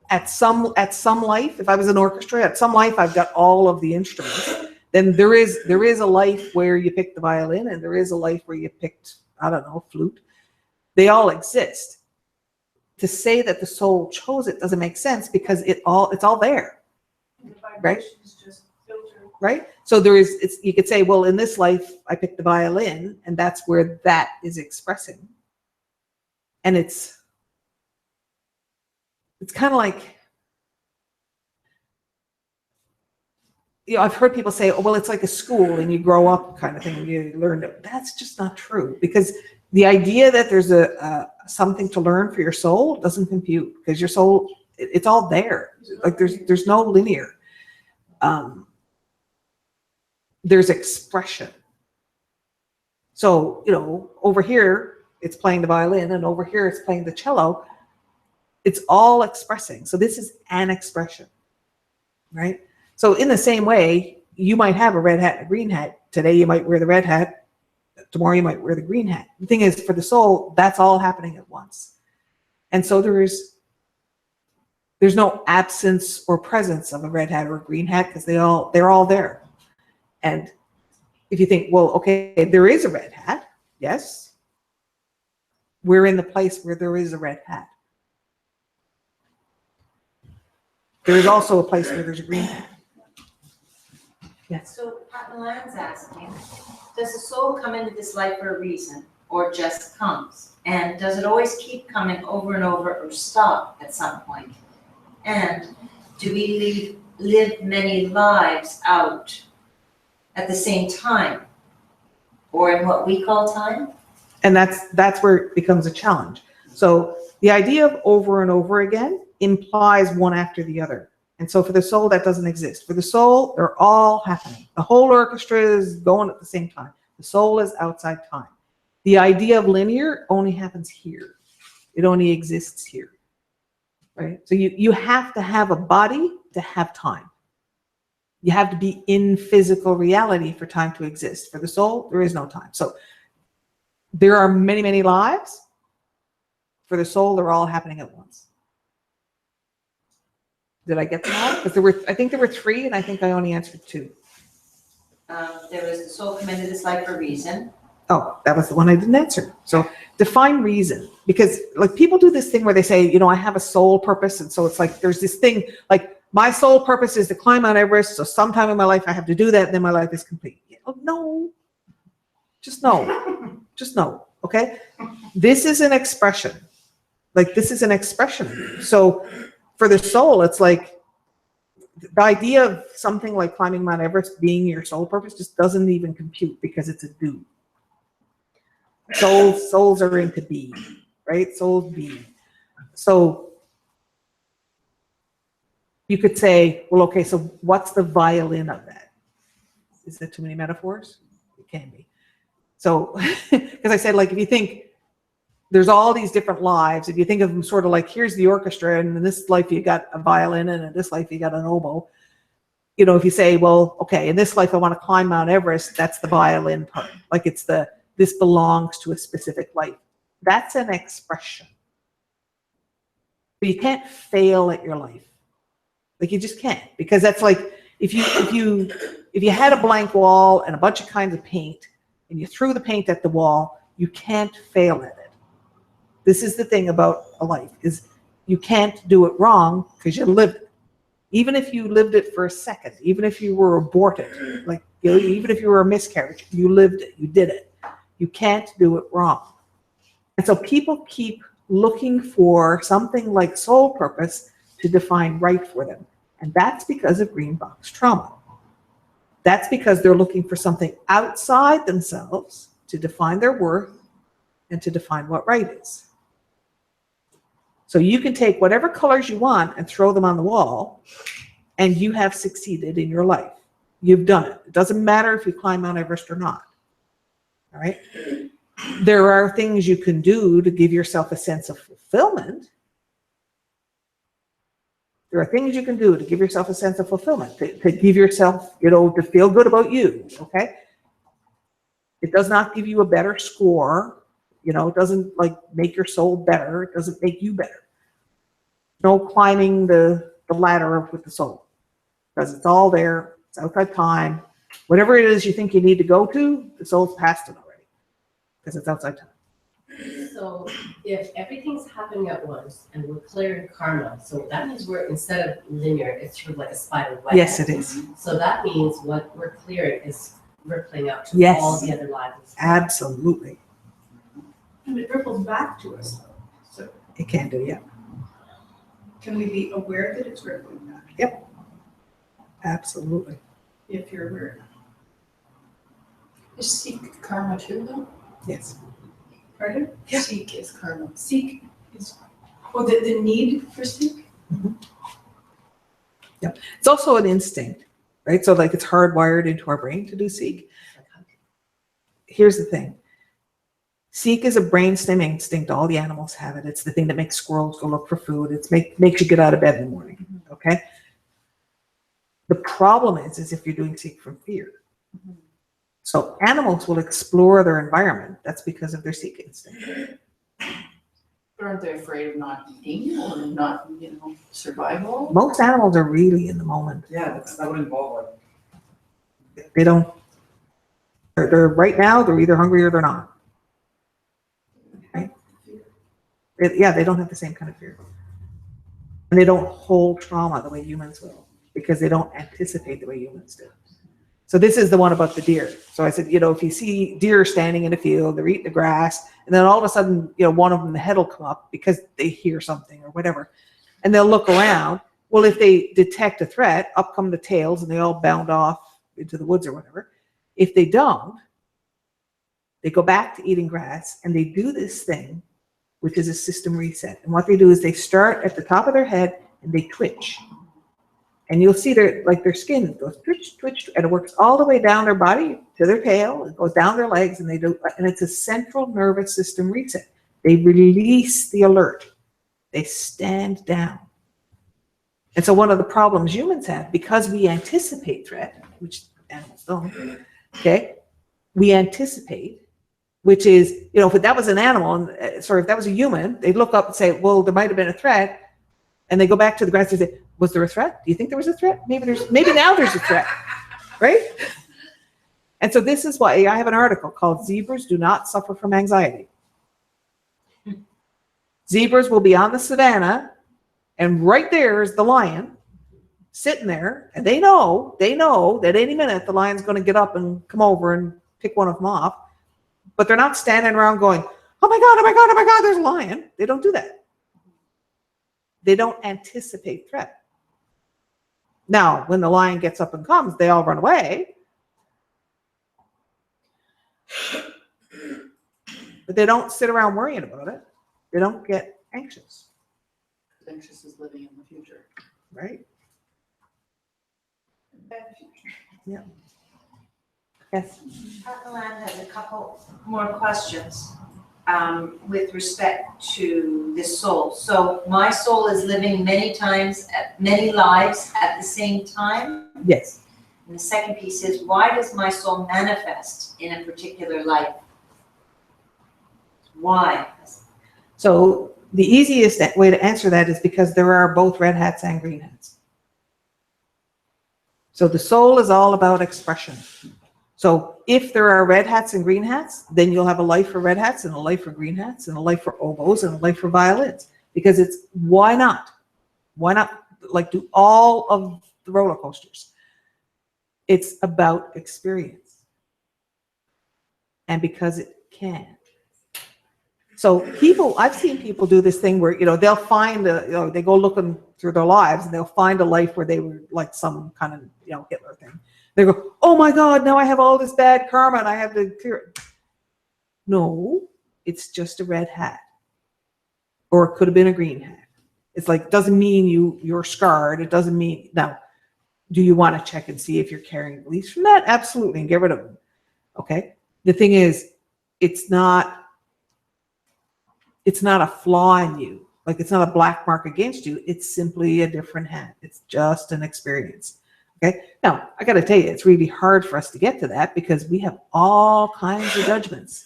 at some life, if I was an orchestra, at some life I've got all of the instruments, then there is a life where you picked the violin, and there is a life where you picked, I don't know, flute. They all exist. To say that the soul chose it doesn't make sense because it's all there. The vibration is just filtered. Right? So you could say, well, in this life, I picked the violin, and that's where that is expressing. And it's kind of like, you know, I've heard people say, oh, well, it's like a school and you grow up kind of thing and you learn it. That's just not true, because the idea that there's something to learn for your soul doesn't compute, because your soul, it's all there. Like there's no linear. There's expression. So, you know, over here, it's playing the violin, and over here, it's playing the cello. It's all expressing. So this is an expression, right? So in the same way, you might have a red hat and a green hat. Today, you might wear the red hat. Tomorrow, you might wear the green hat. The thing is, for the soul, that's all happening at once. And so there's no absence or presence of a red hat or a green hat, because they're all there. And if you think, well, okay, there is a red hat, yes, we're in the place where there is a red hat. There is also a place where there's a green hat. Yes. So Milan's asking, does the soul come into this life for a reason, or just comes? And does it always keep coming over and over, or stop at some point? And do we live many lives out at the same time, or in what we call time? And that's where it becomes a challenge. So the idea of over and over again implies one after the other. And so for the soul, that doesn't exist. For the soul, they're all happening. The whole orchestra is going at the same time. The soul is outside time. The idea of linear only happens here. It only exists here, right? So you have to have a body to have time. You have to be in physical reality for time to exist. For the soul, there is no time. So there are many, many lives. For the soul, they're all happening at once. Did I get them all? Because I think there were 3, and I think I only answered 2. There was the soul come into this life for a reason. Oh, that was the one I didn't answer. So define reason, because like people do this thing where they say, you know, I have a soul purpose. And so it's like, there's this thing like my soul purpose is to climb Mount Everest. So sometime in my life, I have to do that. And then my life is complete. Oh, no, just no, just no. Okay. This is an expression. Like this is an expression. So for the soul, it's like the idea of something like climbing Mount Everest being your soul purpose just doesn't even compute, because it's a do. Souls are into being, right? Souls being. So you could say, well, okay, so what's the violin of that? Is that too many metaphors? It can be. So, because I said, like, if you think there's all these different lives, if you think of them sort of like, here's the orchestra, and in this life you got a violin, and in this life you got an oboe. You know, if you say, well, okay, in this life I want to climb Mount Everest, that's the violin part. Like it's this belongs to a specific life. That's an expression. But you can't fail at your life. Like you just can't, because that's like if you had a blank wall and a bunch of kinds of paint and you threw the paint at the wall, you can't fail at it. This is the thing about a life, is you can't do it wrong because you lived it. Even if you lived it for a second, even if you were aborted, like, you know, even if you were a miscarriage, you lived it, you did it. You can't do it wrong. And so people keep looking for something like soul purpose to define right for them. And that's because of green box trauma. That's because they're looking for something outside themselves to define their worth and to define what right is. So you can take whatever colors you want and throw them on the wall, and you have succeeded in your life. You've done it. It doesn't matter if you climb Mount Everest or not. All right? There are things you can do to give yourself a sense of fulfillment. There are things you can do to give yourself a sense of fulfillment, to give yourself, you know, to feel good about you, okay? It does not give you a better score. You know, it doesn't like make your soul better. It doesn't make you better. No climbing the ladder with the soul, because it's all there. It's outside time. Whatever it is you think you need to go to, the soul's past it already, because it's outside time. So if everything's happening at once and we're clearing karma, so that means we're, instead of linear, it's sort of like a spider web. Yes, it is. So that means what we're clearing is rippling out to Yes. all the other lives. Absolutely. And it ripples back to us though. So It can do, yeah. can we be aware that it's rippling back? Absolutely. if you're aware. Is seek karma too, though? Yes. Pardon? Yeah. Seek is karma. Seek is, oh, the need for seek? It's also an instinct, right? So like it's hardwired into our brain to do seek. Here's the thing. Seek is a brainstem instinct. All the animals have it. It's the thing that makes squirrels go look for food. It's makes you get out of bed in the morning, okay? The problem is if you're doing seek from fear. So animals will explore their environment. That's because of their seek instinct. But aren't they afraid of not eating or not, survival? Most animals are really in the moment. Yeah, that would involve They don't, they're right now, they're either hungry or they're not. Right? Yeah, they don't have the same kind of fear. And they don't hold trauma the way humans will because they don't anticipate the way humans do. So this is the one about the deer. So I said, if you see deer standing in a field, they're eating the grass, and then all of a sudden, one of them, the head will come up because they hear something or whatever, and they'll look around. Well, if they detect a threat, up come the tails and they all bound off into the woods or whatever. If they don't, they go back to eating grass and they do this thing, which is a system reset. And what they do is they start at the top of their head and they twitch. And you'll see their skin goes twitch, twitch, and it works all the way down their body to their tail. It goes down their legs, and it's a central nervous system reset. They release the alert. They stand down. And so one of the problems humans have, because we anticipate threat, which animals don't, okay? We anticipate, which is, if that was an animal, if that was a human, they'd look up and say, well, there might have been a threat. And they go back to the grass and say, was there a threat? Do you think there was a threat? Maybe now there's a threat, right? And so this is why I have an article called Zebras Do Not Suffer from Anxiety. Zebras will be on the savannah, and right there is the lion sitting there, and they know that any minute the lion's going to get up and come over and pick one of them off, but they're not standing around going, oh my God, oh my God, oh my God, there's a lion. They don't do that. They don't anticipate threat. Now, when the lion gets up and comes, they all run away. But they don't sit around worrying about it. They don't get anxious. Anxious is living in the future. Right? Bad future. Yeah. Yes. Land has a couple more questions with respect to the soul. So my soul is living many lives at the same time. Yes. And the second piece is, why does my soul manifest in a particular life? Why? So the easiest way to answer that is because there are both red hats and green hats. So the soul is all about expression. So if there are red hats and green hats, then you'll have a life for red hats and a life for green hats and a life for oboes and a life for violins. Because it's, why not? Why not do all of the roller coasters? It's about experience. And because it can. So I've seen people do this thing where, they'll find, they go looking through their lives and they'll find a life where they were like some kind of, Hitler thing. They go, oh my God, now I have all this bad karma and I have to clear it. No, it's just a red hat. Or it could have been a green hat. It's doesn't mean you're scarred. It doesn't mean, now, do you want to check and see if you're carrying beliefs from that? Absolutely, and get rid of them. Okay? The thing is, it's not a flaw in you. It's not a black mark against you. It's simply a different hat. It's just an experience. Okay. Now, I got to tell you, it's really hard for us to get to that because we have all kinds of judgments.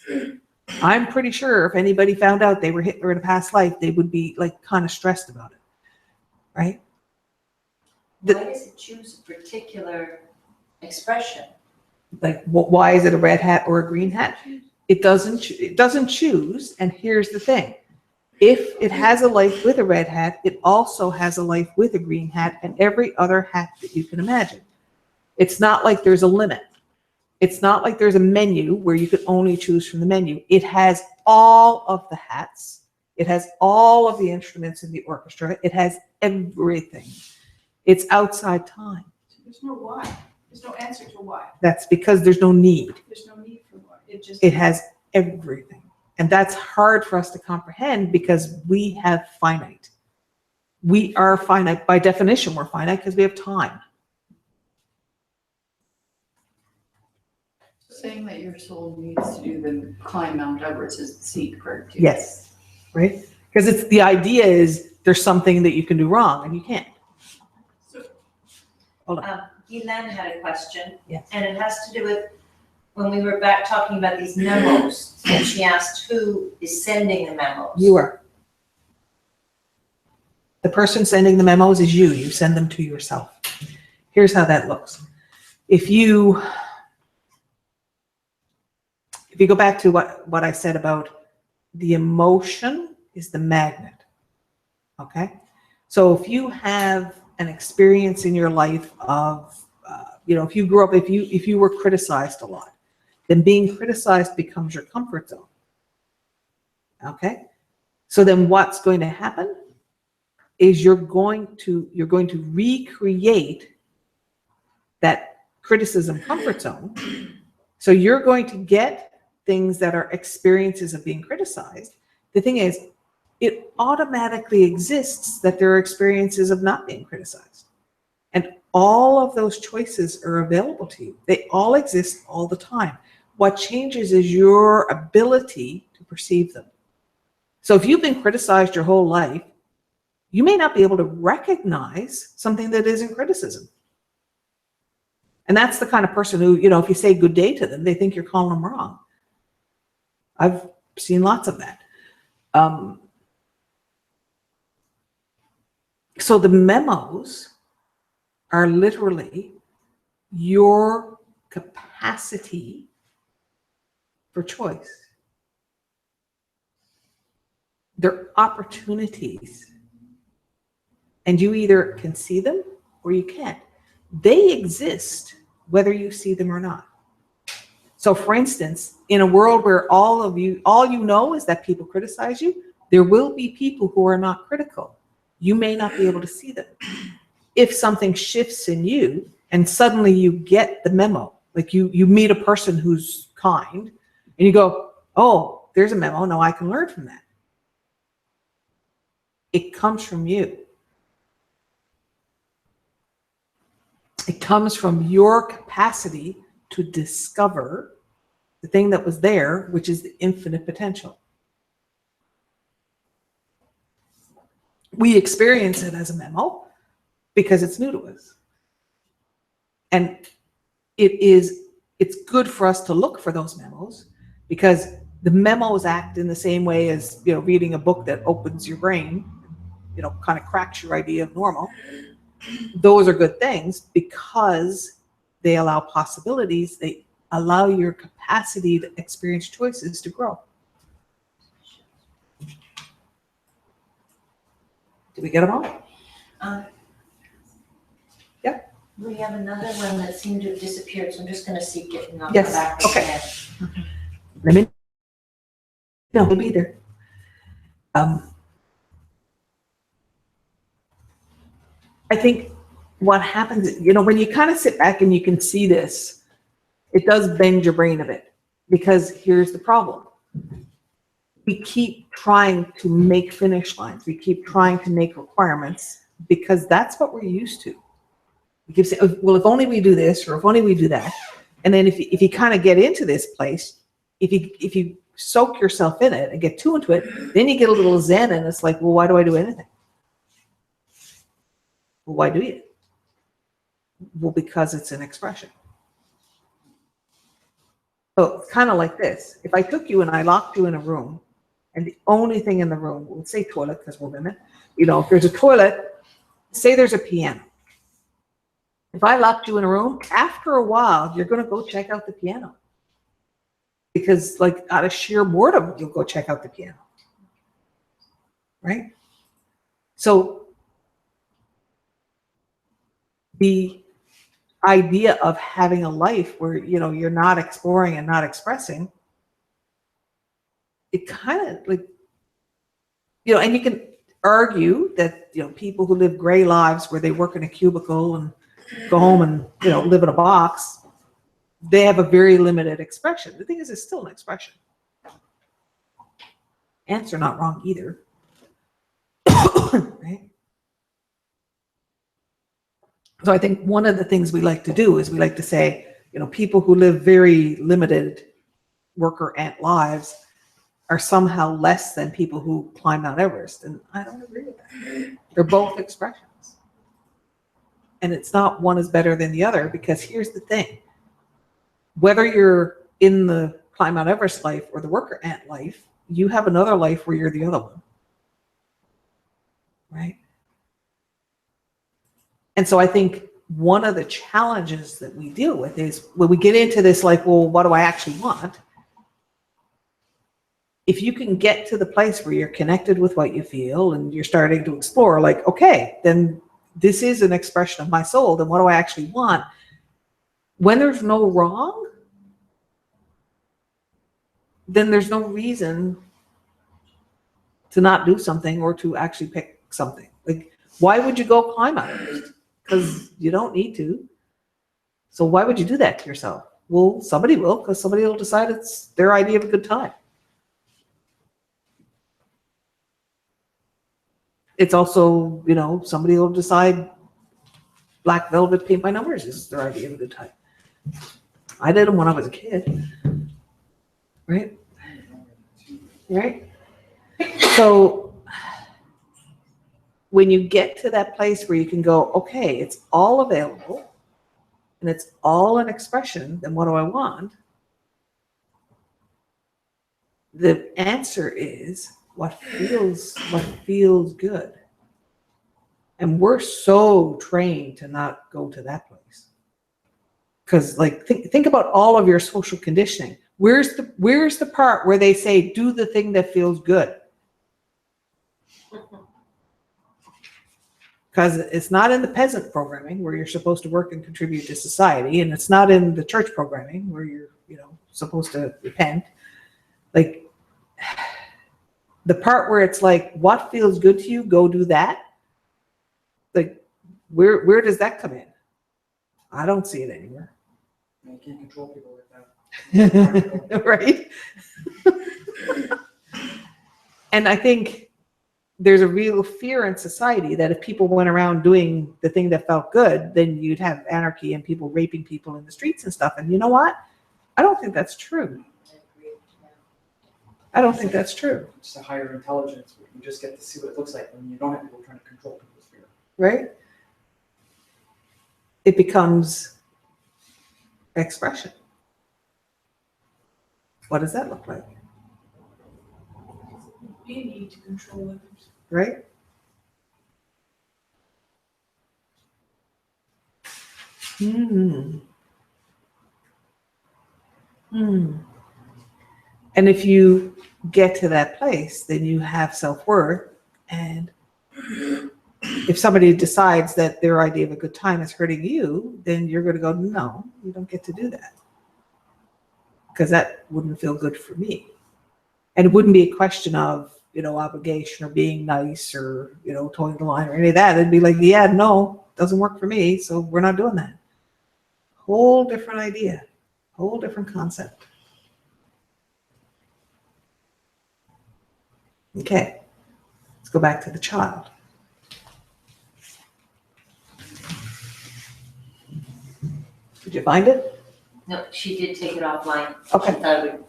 I'm pretty sure if anybody found out they were Hitler in a past life, they would be kind of stressed about it. Right? Why does it choose a particular expression? Why is it a red hat or a green hat? It doesn't choose. And here's the thing. If it has a life with a red hat, it also has a life with a green hat and every other hat that you can imagine. It's not like there's a limit. It's not like there's a menu where you could only choose from the menu. It has all of the hats. It has all of the instruments in the orchestra. It has everything. It's outside time. There's no why. There's no answer to why. That's because there's no need. There's no need for why. It just. It has everything. And that's hard for us to comprehend because we have finite. We are finite. By definition, we're finite because we have time. Saying that your soul needs to do the climb Mount Everest is the seed, correct? Yes. Right? Because it's the idea is there's something that you can do wrong and you can't. Hold on. Guylaine had a question. Yes. And it has to do with when we were back talking about these memos, and she asked who is sending the memos. You are. The person sending the memos is you. You send them to yourself. Here's how that looks. If you go back to what I said about the emotion is the magnet. Okay? So if you have an experience in your life of, if you grew up, if you were criticized a lot, then being criticized becomes your comfort zone. Okay? So then what's going to happen is you're going to recreate that criticism comfort zone. So you're going to get things that are experiences of being criticized. The thing is, it automatically exists that there are experiences of not being criticized. And all of those choices are available to you. They all exist all the time. What changes is your ability to perceive them. So if you've been criticized your whole life, you may not be able to recognize something that isn't criticism. And that's the kind of person who, if you say good day to them, they think you're calling them wrong. I've seen lots of that. So the memos are literally your capacity for choice. They're opportunities. And you either can see them or you can't. They exist whether you see them or not. So for instance, in a world where all you know is that people criticize you, there will be people who are not critical. You may not be able to see them. If something shifts in you and suddenly you get the memo, like you meet a person who's kind and you go, oh, there's a memo, now I can learn from that. It comes from you. It comes from your capacity to discover the thing that was there, which is the infinite potential. We experience it as a memo because it's new to us. And it's good for us to look for those memos because the memos act in the same way as, reading a book that opens your brain, kind of cracks your idea of normal. Those are good things because they allow possibilities. They allow your capacity to experience choices to grow. Did we get them all? Yeah. We have another one that seemed to have disappeared, so I'm just gonna seek it and I'll come Yes, back. okay. Let me know. We'll be there. I think what happens, when you kind of sit back and you can see this, it does bend your brain a bit because here's the problem. We keep trying to make finish lines. We keep trying to make requirements because that's what we're used to. We keep saying, well, if only we do this or if only we do that. And then if you kind of get into this place, if you soak yourself in it and get too into it, then you get a little zen and it's like, well, why do I do anything? Well, why do you? Well, because it's an expression. So it's kind of like this. If I took you and I locked you in a room and the only thing in the room, we'll say toilet because we're women, if there's a toilet, say there's a piano. If I locked you in a room, after a while, you're going to go check out the piano. Because out of sheer boredom, you'll go check out the piano. Right? So the idea of having a life where, you're not exploring and not expressing, it kind of and you can argue that, people who live gray lives where they work in a cubicle and go home and, live in a box, they have a very limited expression. The thing is, it's still an expression. Ants are not wrong either. Right? So I think one of the things we like to do is we like to say, people who live very limited worker ant lives are somehow less than people who climb Mount Everest. And I don't agree with that. They're both expressions. And it's not one is better than the other, because here's the thing. Whether you're in the climb Mount Everest life or the worker ant life, you have another life where you're the other one. Right? And so I think one of the challenges that we deal with is when we get into this, like, well, what do I actually want? If you can get to the place where you're connected with what you feel and you're starting to explore, like, okay, then this is an expression of my soul, then what do I actually want? When there's no wrong, then there's no reason to not do something or to actually pick something. Like, why would you go climb out of it? Because you don't need to. So why would you do that to yourself? Well, somebody will, because somebody will decide it's their idea of a good time. It's also, somebody will decide black velvet paint by numbers is their idea of a good time. I did them when I was a kid. Right? Right? So when you get to that place where you can go, okay, it's all available and it's all an expression, then what do I want? The answer is what feels good. And we're so trained to not go to that place. Because think about all of your social conditioning. Where's the part where they say, do the thing that feels good? Because it's not in the peasant programming where you're supposed to work and contribute to society, and it's not in the church programming where you're, supposed to repent. Like, the part where it's like, what feels good to you, go do that. Like, where does that come in? I don't see it anywhere. You can't control people like that. Right? And I think there's a real fear in society that if people went around doing the thing that felt good, then you'd have anarchy and people raping people in the streets and stuff. And you know what? I don't think that's true. I don't think that's true. It's a higher intelligence. You just get to see what it looks like when you don't have people trying to control people's fear. Right? It becomes expression. What does that look like? You need to control others. Right? And if you get to that place, then you have self-worth. And if somebody decides that their idea of a good time is hurting you, then you're going to go, no, you don't get to do that. Because that wouldn't feel good for me. And it wouldn't be a question of, obligation or being nice or, towing the line or any of that. It'd be like, yeah, no, doesn't work for me. So we're not doing that. Whole different idea, whole different concept. Okay, let's go back to the child. Did you find it? No, she did take it offline. Okay. She thought it would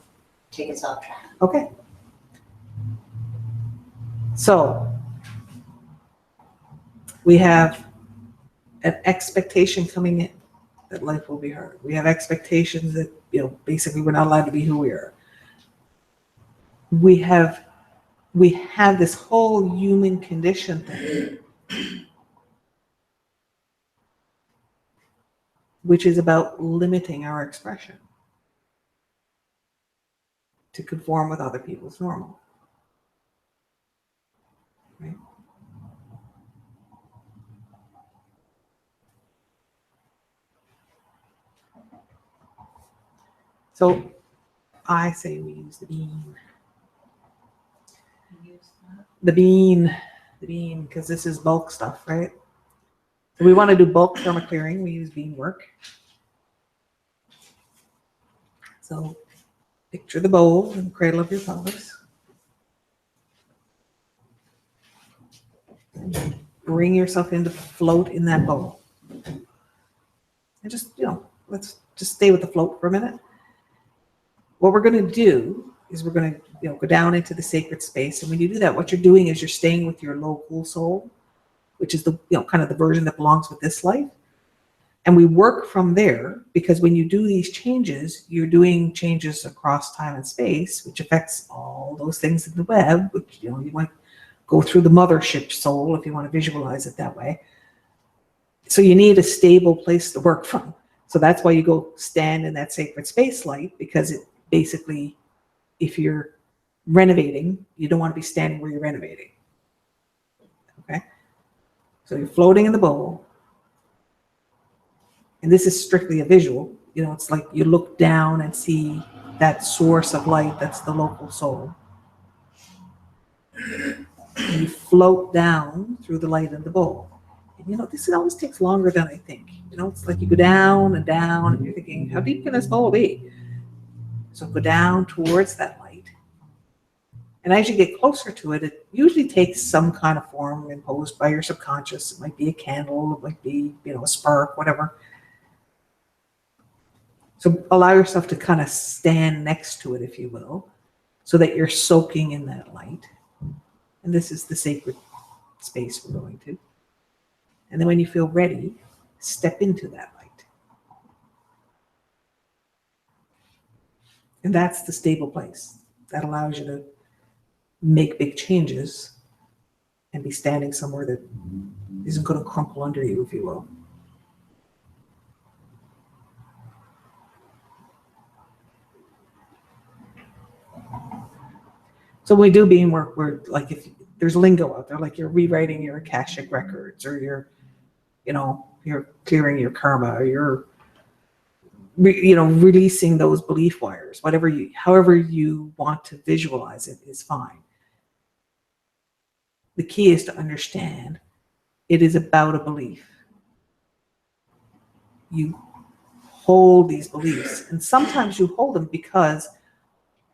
take us off track. Okay. So we have an expectation coming in that life will be hard. We have expectations that, basically we're not allowed to be who we are. We have this whole human condition thing, which is about limiting our expression to conform with other people's normal. Right? So I say we use the bean. The bean, because this is bulk stuff, right? So we want to do bulk karma clearing. We use beamwork. So picture the bowl in the cradle of your pelvis. Bring yourself into float in that bowl. And just, let's just stay with the float for a minute. What we're going to do is we're going to, go down into the sacred space. And when you do that, what you're doing is you're staying with your local soul, which is the, kind of the version that belongs with this life. And we work from there, because when you do these changes, you're doing changes across time and space, which affects all those things in the web, which, you might go through the mothership soul if you want to visualize it that way. So you need a stable place to work from. So that's why you go stand in that sacred space light, because it basically, if you're renovating, you don't want to be standing where you're renovating. Okay? So you're floating in the bowl. And this is strictly a visual. It's like you look down and see that source of light that's the local soul. And you float down through the light in the bowl. And this always takes longer than I think. It's like you go down and down, and you're thinking, how deep can this bowl be? So go down towards that light. And as you get closer to it, it usually takes some kind of form imposed by your subconscious. It might be a candle, it might be, a spark, whatever. So allow yourself to kind of stand next to it, if you will, so that you're soaking in that light. And this is the sacred space we're going to. And then when you feel ready, step into that light. And that's the stable place. That allows you to make big changes and be standing somewhere that isn't going to crumple under you, if you will. So when we do beam work, we're like, if there's lingo out there, like you're rewriting your Akashic records, or you're clearing your karma, or you're, releasing those belief wires, however you want to visualize it is fine. The key is to understand it is about a belief. You hold these beliefs, and sometimes you hold them because,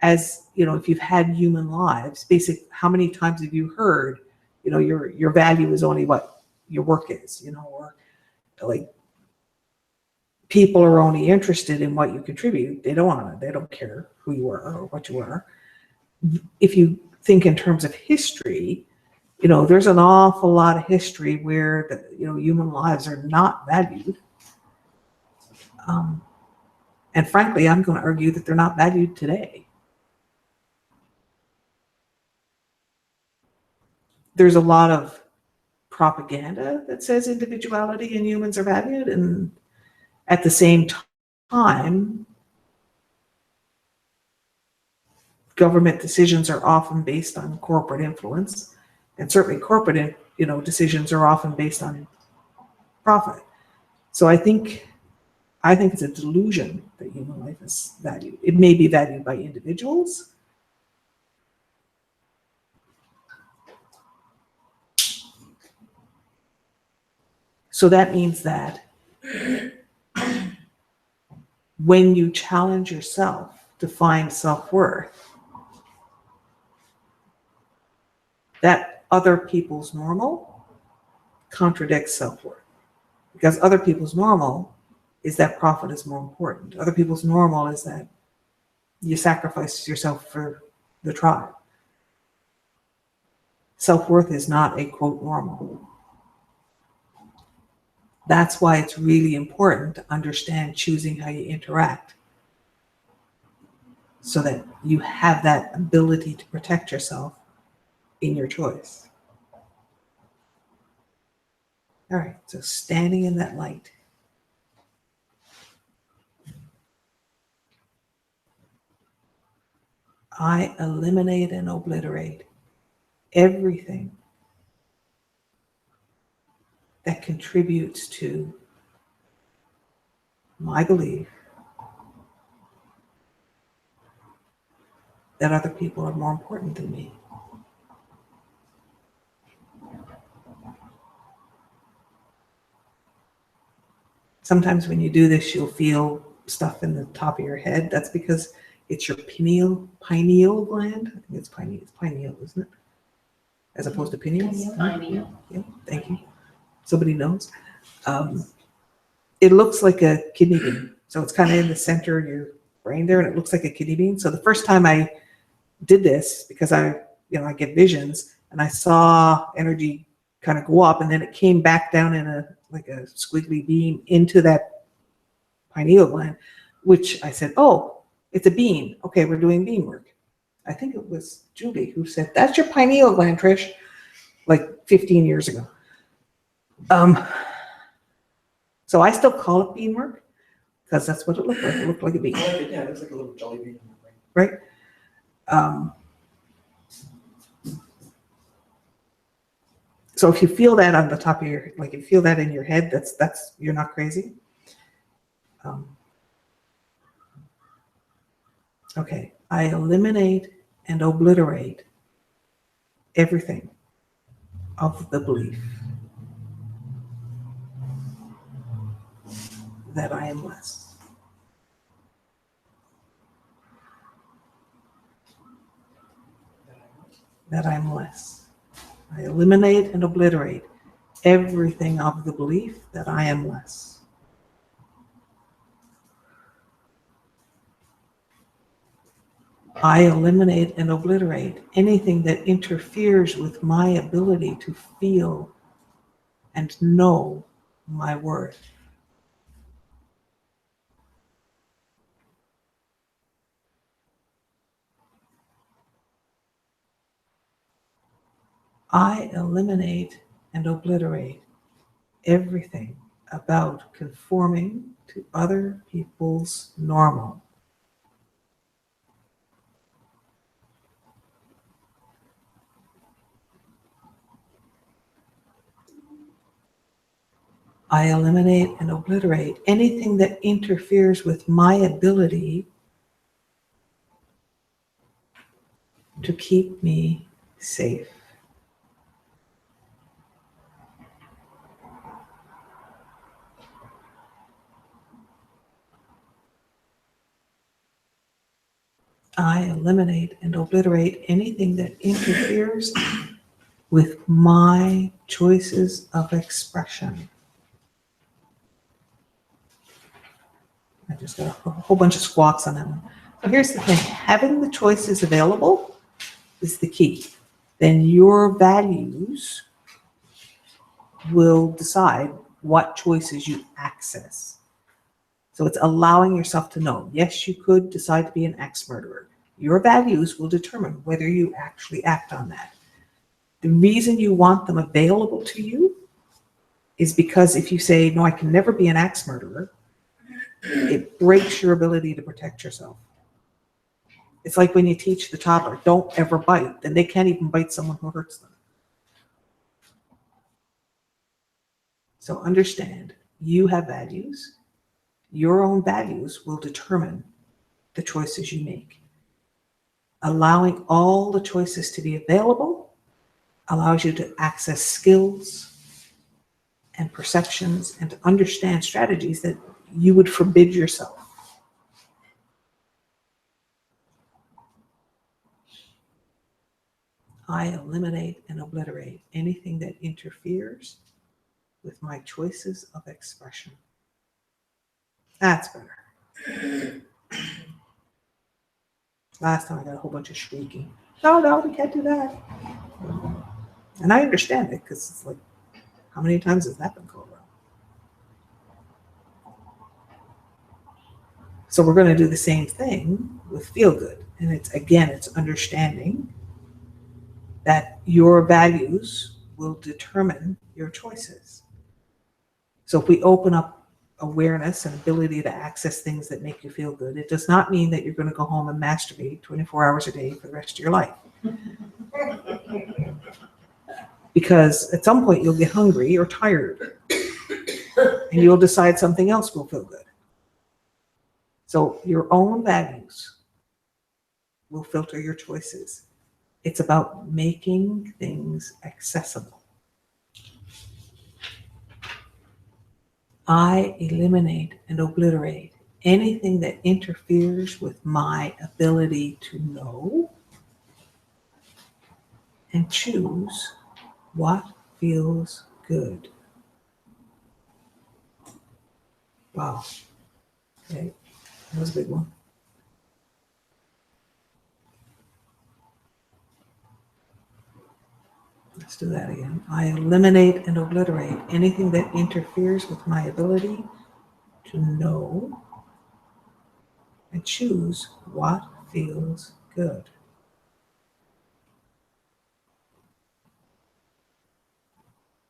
as if you've had human lives, how many times have you heard, your value is only what your work is, or like people are only interested in what you contribute. They don't care who you are or what you are. If you think in terms of history, there's an awful lot of history where human lives are not valued. And frankly, I'm going to argue that they're not valued today. There's a lot of propaganda that says individuality and humans are valued, and at the same time, government decisions are often based on corporate influence, and certainly corporate, decisions are often based on profit. So I think it's a delusion that human life is valued. It may be valued by individuals. So that means that when you challenge yourself to find self-worth, that other people's normal contradicts self-worth. Because other people's normal is that profit is more important. Other people's normal is that you sacrifice yourself for the tribe. Self-worth is not a quote normal. That's why it's really important to understand choosing how you interact, so that you have that ability to protect yourself in your choice. All right, so standing in that light. I eliminate and obliterate everything that contributes to my belief that other people are more important than me. Sometimes when you do this, you'll feel stuff in the top of your head. That's because it's your pineal gland. I think it's pineal, isn't it? As opposed to pineals? Pineal. Yeah, thank you. Somebody knows. It looks like a kidney bean. So it's kind of in the center of your brain there, and it looks like a kidney bean. So the first time I did this, because I get visions, and I saw energy kind of go up, and then it came back down in a squiggly beam into that pineal gland, which I said, oh, it's a bean. Okay, we're doing bean work. I think it was Julie who said, that's your pineal gland, Trish, like 15 years ago. So I still call it bean work because that's what it looked like. It looked like a bean. I like it, yeah, it looks like a little jelly bean in the brain. Right? So if you feel that on the top of your, like if you feel that in your head, that's you're not crazy. Okay, I eliminate and obliterate everything of the belief that I am less. That I'm less. I eliminate and obliterate everything of the belief that I am less. I eliminate and obliterate anything that interferes with my ability to feel and know my worth. I eliminate and obliterate everything about conforming to other people's normal. I eliminate and obliterate anything that interferes with my ability to keep me safe. I eliminate and obliterate anything that interferes with my choices of expression. I just got a whole bunch of squawks on that one. So here's the thing, having the choices available is the key. Then your values will decide what choices you access. So it's allowing yourself to know, yes, you could decide to be an axe murderer. Your values will determine whether you actually act on that. The reason you want them available to you is because if you say, no, I can never be an axe murderer, it breaks your ability to protect yourself. It's like when you teach the toddler, don't ever bite, then they can't even bite someone who hurts them. So understand, you have values. Your own values will determine the choices you make. Allowing all the choices to be available allows you to access skills and perceptions and to understand strategies that you would forbid yourself. I eliminate and obliterate anything that interferes with my choices of expression. That's better. Last time I got a whole bunch of shrieking. No, we can't do that. And I understand it because it's like, how many times has that been called out? So we're going to do the same thing with feel good. And it's understanding that your values will determine your choices. So if we open up awareness and ability to access things that make you feel good, it does not mean that you're going to go home and masturbate 24 hours a day for the rest of your life. Because at some point you'll get hungry or tired and you'll decide something else will feel good. So your own values will filter your choices. It's about making things accessible. I eliminate and obliterate anything that interferes with my ability to know and choose what feels good. Wow. Okay, that was a big one. Let's do that again. I eliminate and obliterate anything that interferes with my ability to know and choose what feels good.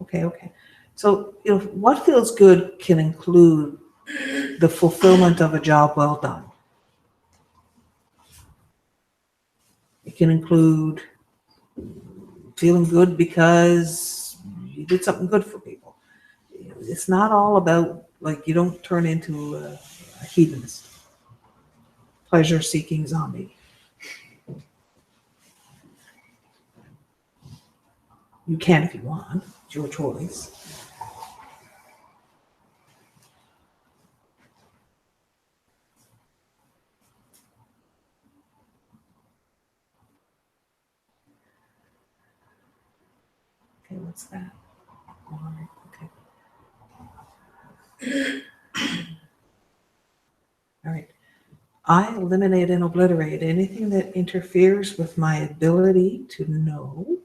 Okay. So, what feels good can include the fulfillment of a job well done. It can include feeling good because you did something good for people. It's not all about, like, you don't turn into a hedonist, pleasure-seeking zombie. You can if you want. It's your choice. Okay, what's that? Why? Okay. All right. I eliminate and obliterate anything that interferes with my ability to know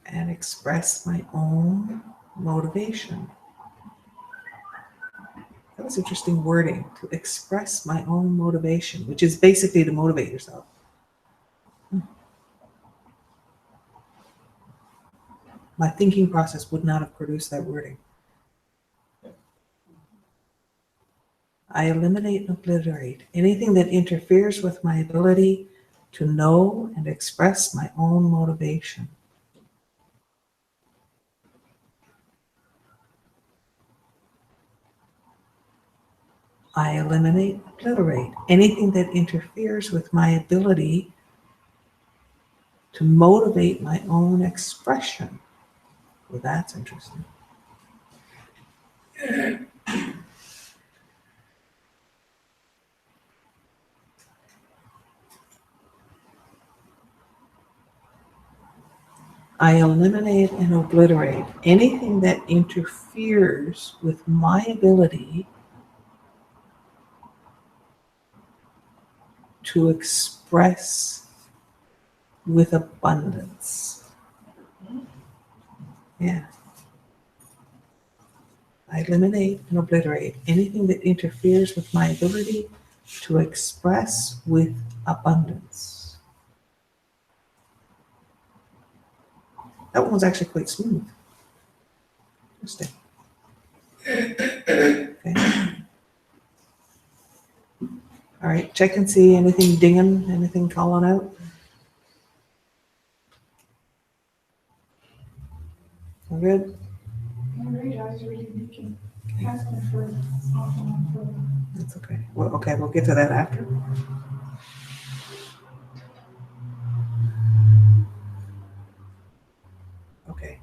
and express my own motivation. That was interesting wording, to express my own motivation, which is basically to motivate yourself. My thinking process would not have produced that wording. I eliminate and obliterate anything that interferes with my ability to know and express my own motivation. I eliminate, obliterate anything that interferes with my ability to motivate my own expression. Well, that's interesting. I eliminate and obliterate anything that interferes with my ability to express with abundance. Yeah. I eliminate and obliterate anything that interferes with my ability to express with abundance. That one was actually quite smooth. Interesting. Okay. All right, check and see anything dinging, anything calling out. All good? All right, I was already making, asking for, offering for. That's okay. Well, okay, we'll get to that after. Okay.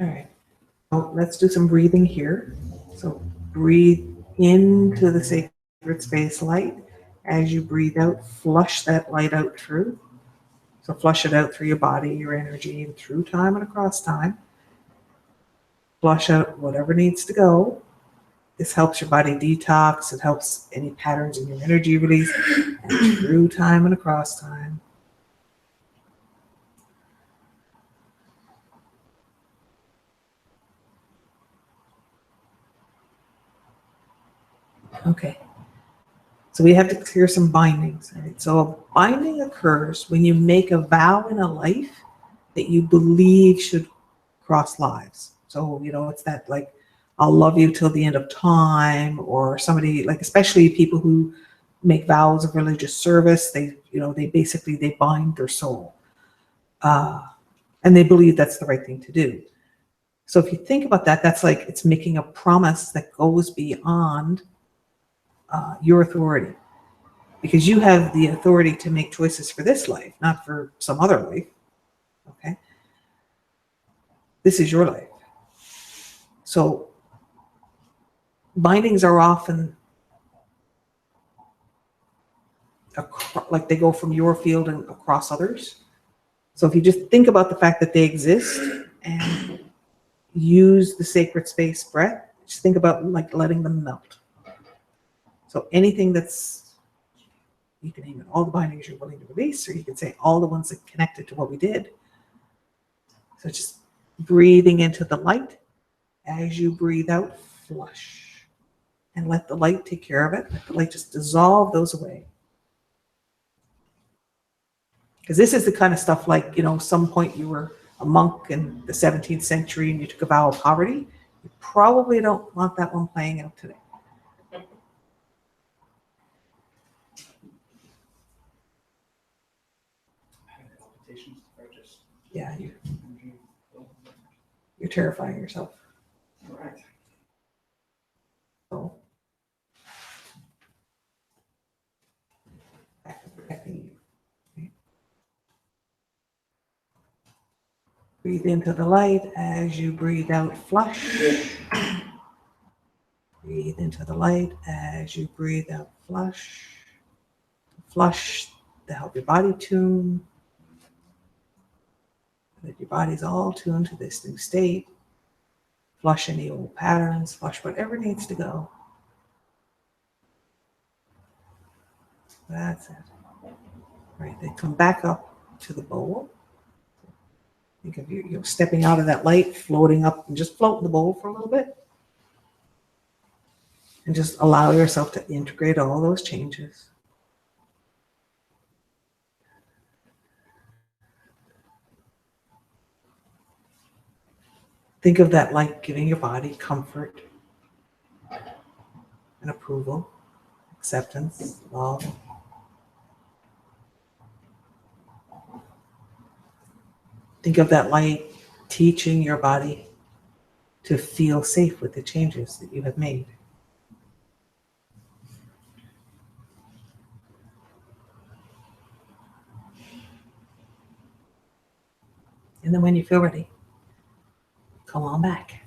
All right. So let's do some breathing here. So breathe into the sacred space light. As you breathe out, flush that light out through. So flush it out through your body, your energy, and through time and across time. Flush out whatever needs to go. This helps your body detox. It helps any patterns in your energy release, and through time and across time. Okay. So we have to clear some bindings. Right? So a binding occurs when you make a vow in a life that you believe should cross lives. So, it's that, like, I'll love you till the end of time, or somebody, like, especially people who make vows of religious service, they basically, they bind their soul. And they believe that's the right thing to do. So if you think about that, that's like, it's making a promise that goes beyond your authority. Because you have the authority to make choices for this life, not for some other life. Okay? This is your life. So bindings are often like they go from your field and across others. So if you just think about the fact that they exist and use the sacred space breath, just think about like letting them melt. So anything that's, you can name it all the bindings you're willing to release, or you can say all the ones that connected to what we did. So just breathing into the light. As you breathe out, flush. And let the light take care of it. Let the light just dissolve those away. Because this is the kind of stuff like, you know, some point you were a monk in the 17th century and you took a vow of poverty. You probably don't want that one playing out today. Palpitations, or just. Yeah, you're terrifying yourself. All right. So, protecting you. Okay. Breathe into the light. As you breathe out, flush. Breathe into the light. As you breathe out, flush. Flush to help your body tune. That your body's all tuned to this new state. Flush any old patterns. Flush whatever needs to go. That's it. Right, then come back up to the bowl. Think of you stepping out of that light, floating up, and just float in the bowl for a little bit. And just allow yourself to integrate all those changes. Think of that light giving your body comfort and approval, acceptance, love. Think of that light teaching your body to feel safe with the changes that you have made. And then when you feel ready, come on back.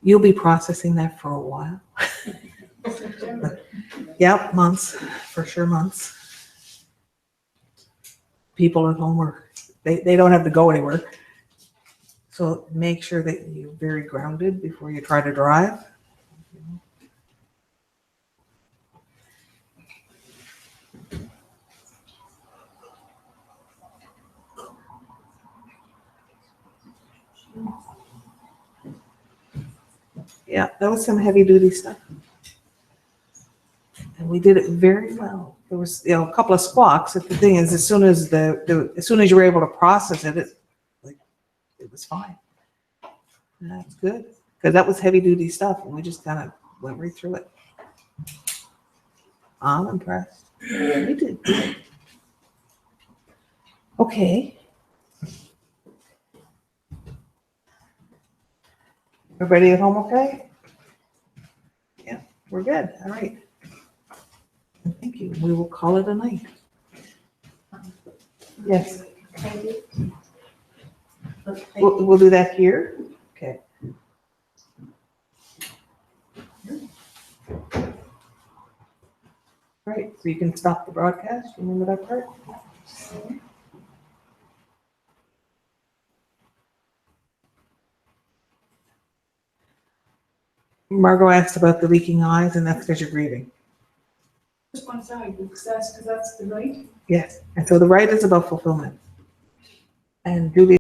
You'll be processing that for a while. Yep, months, for sure months. People at home they don't have to go anywhere. So make sure that you're very grounded before you try to drive. Yeah, that was some heavy duty stuff. And we did it very well. There was, you know, a couple of squawks. But the thing is, as soon as as soon as you were able to process it, it was fine. And that's good, because that was heavy duty stuff, and we just kind of went right through it. I'm impressed. We did good. Okay. Everybody at home okay? Yeah, we're good. All right. Thank you. We will call it a night. Yes. We'll do that here. Okay. All right, so you can stop the broadcast. Remember that part? Margot asked about the leaking eyes, and that's because you're grieving. Just one side, because that's the right. Yes, and so the right is about fulfillment. And Julie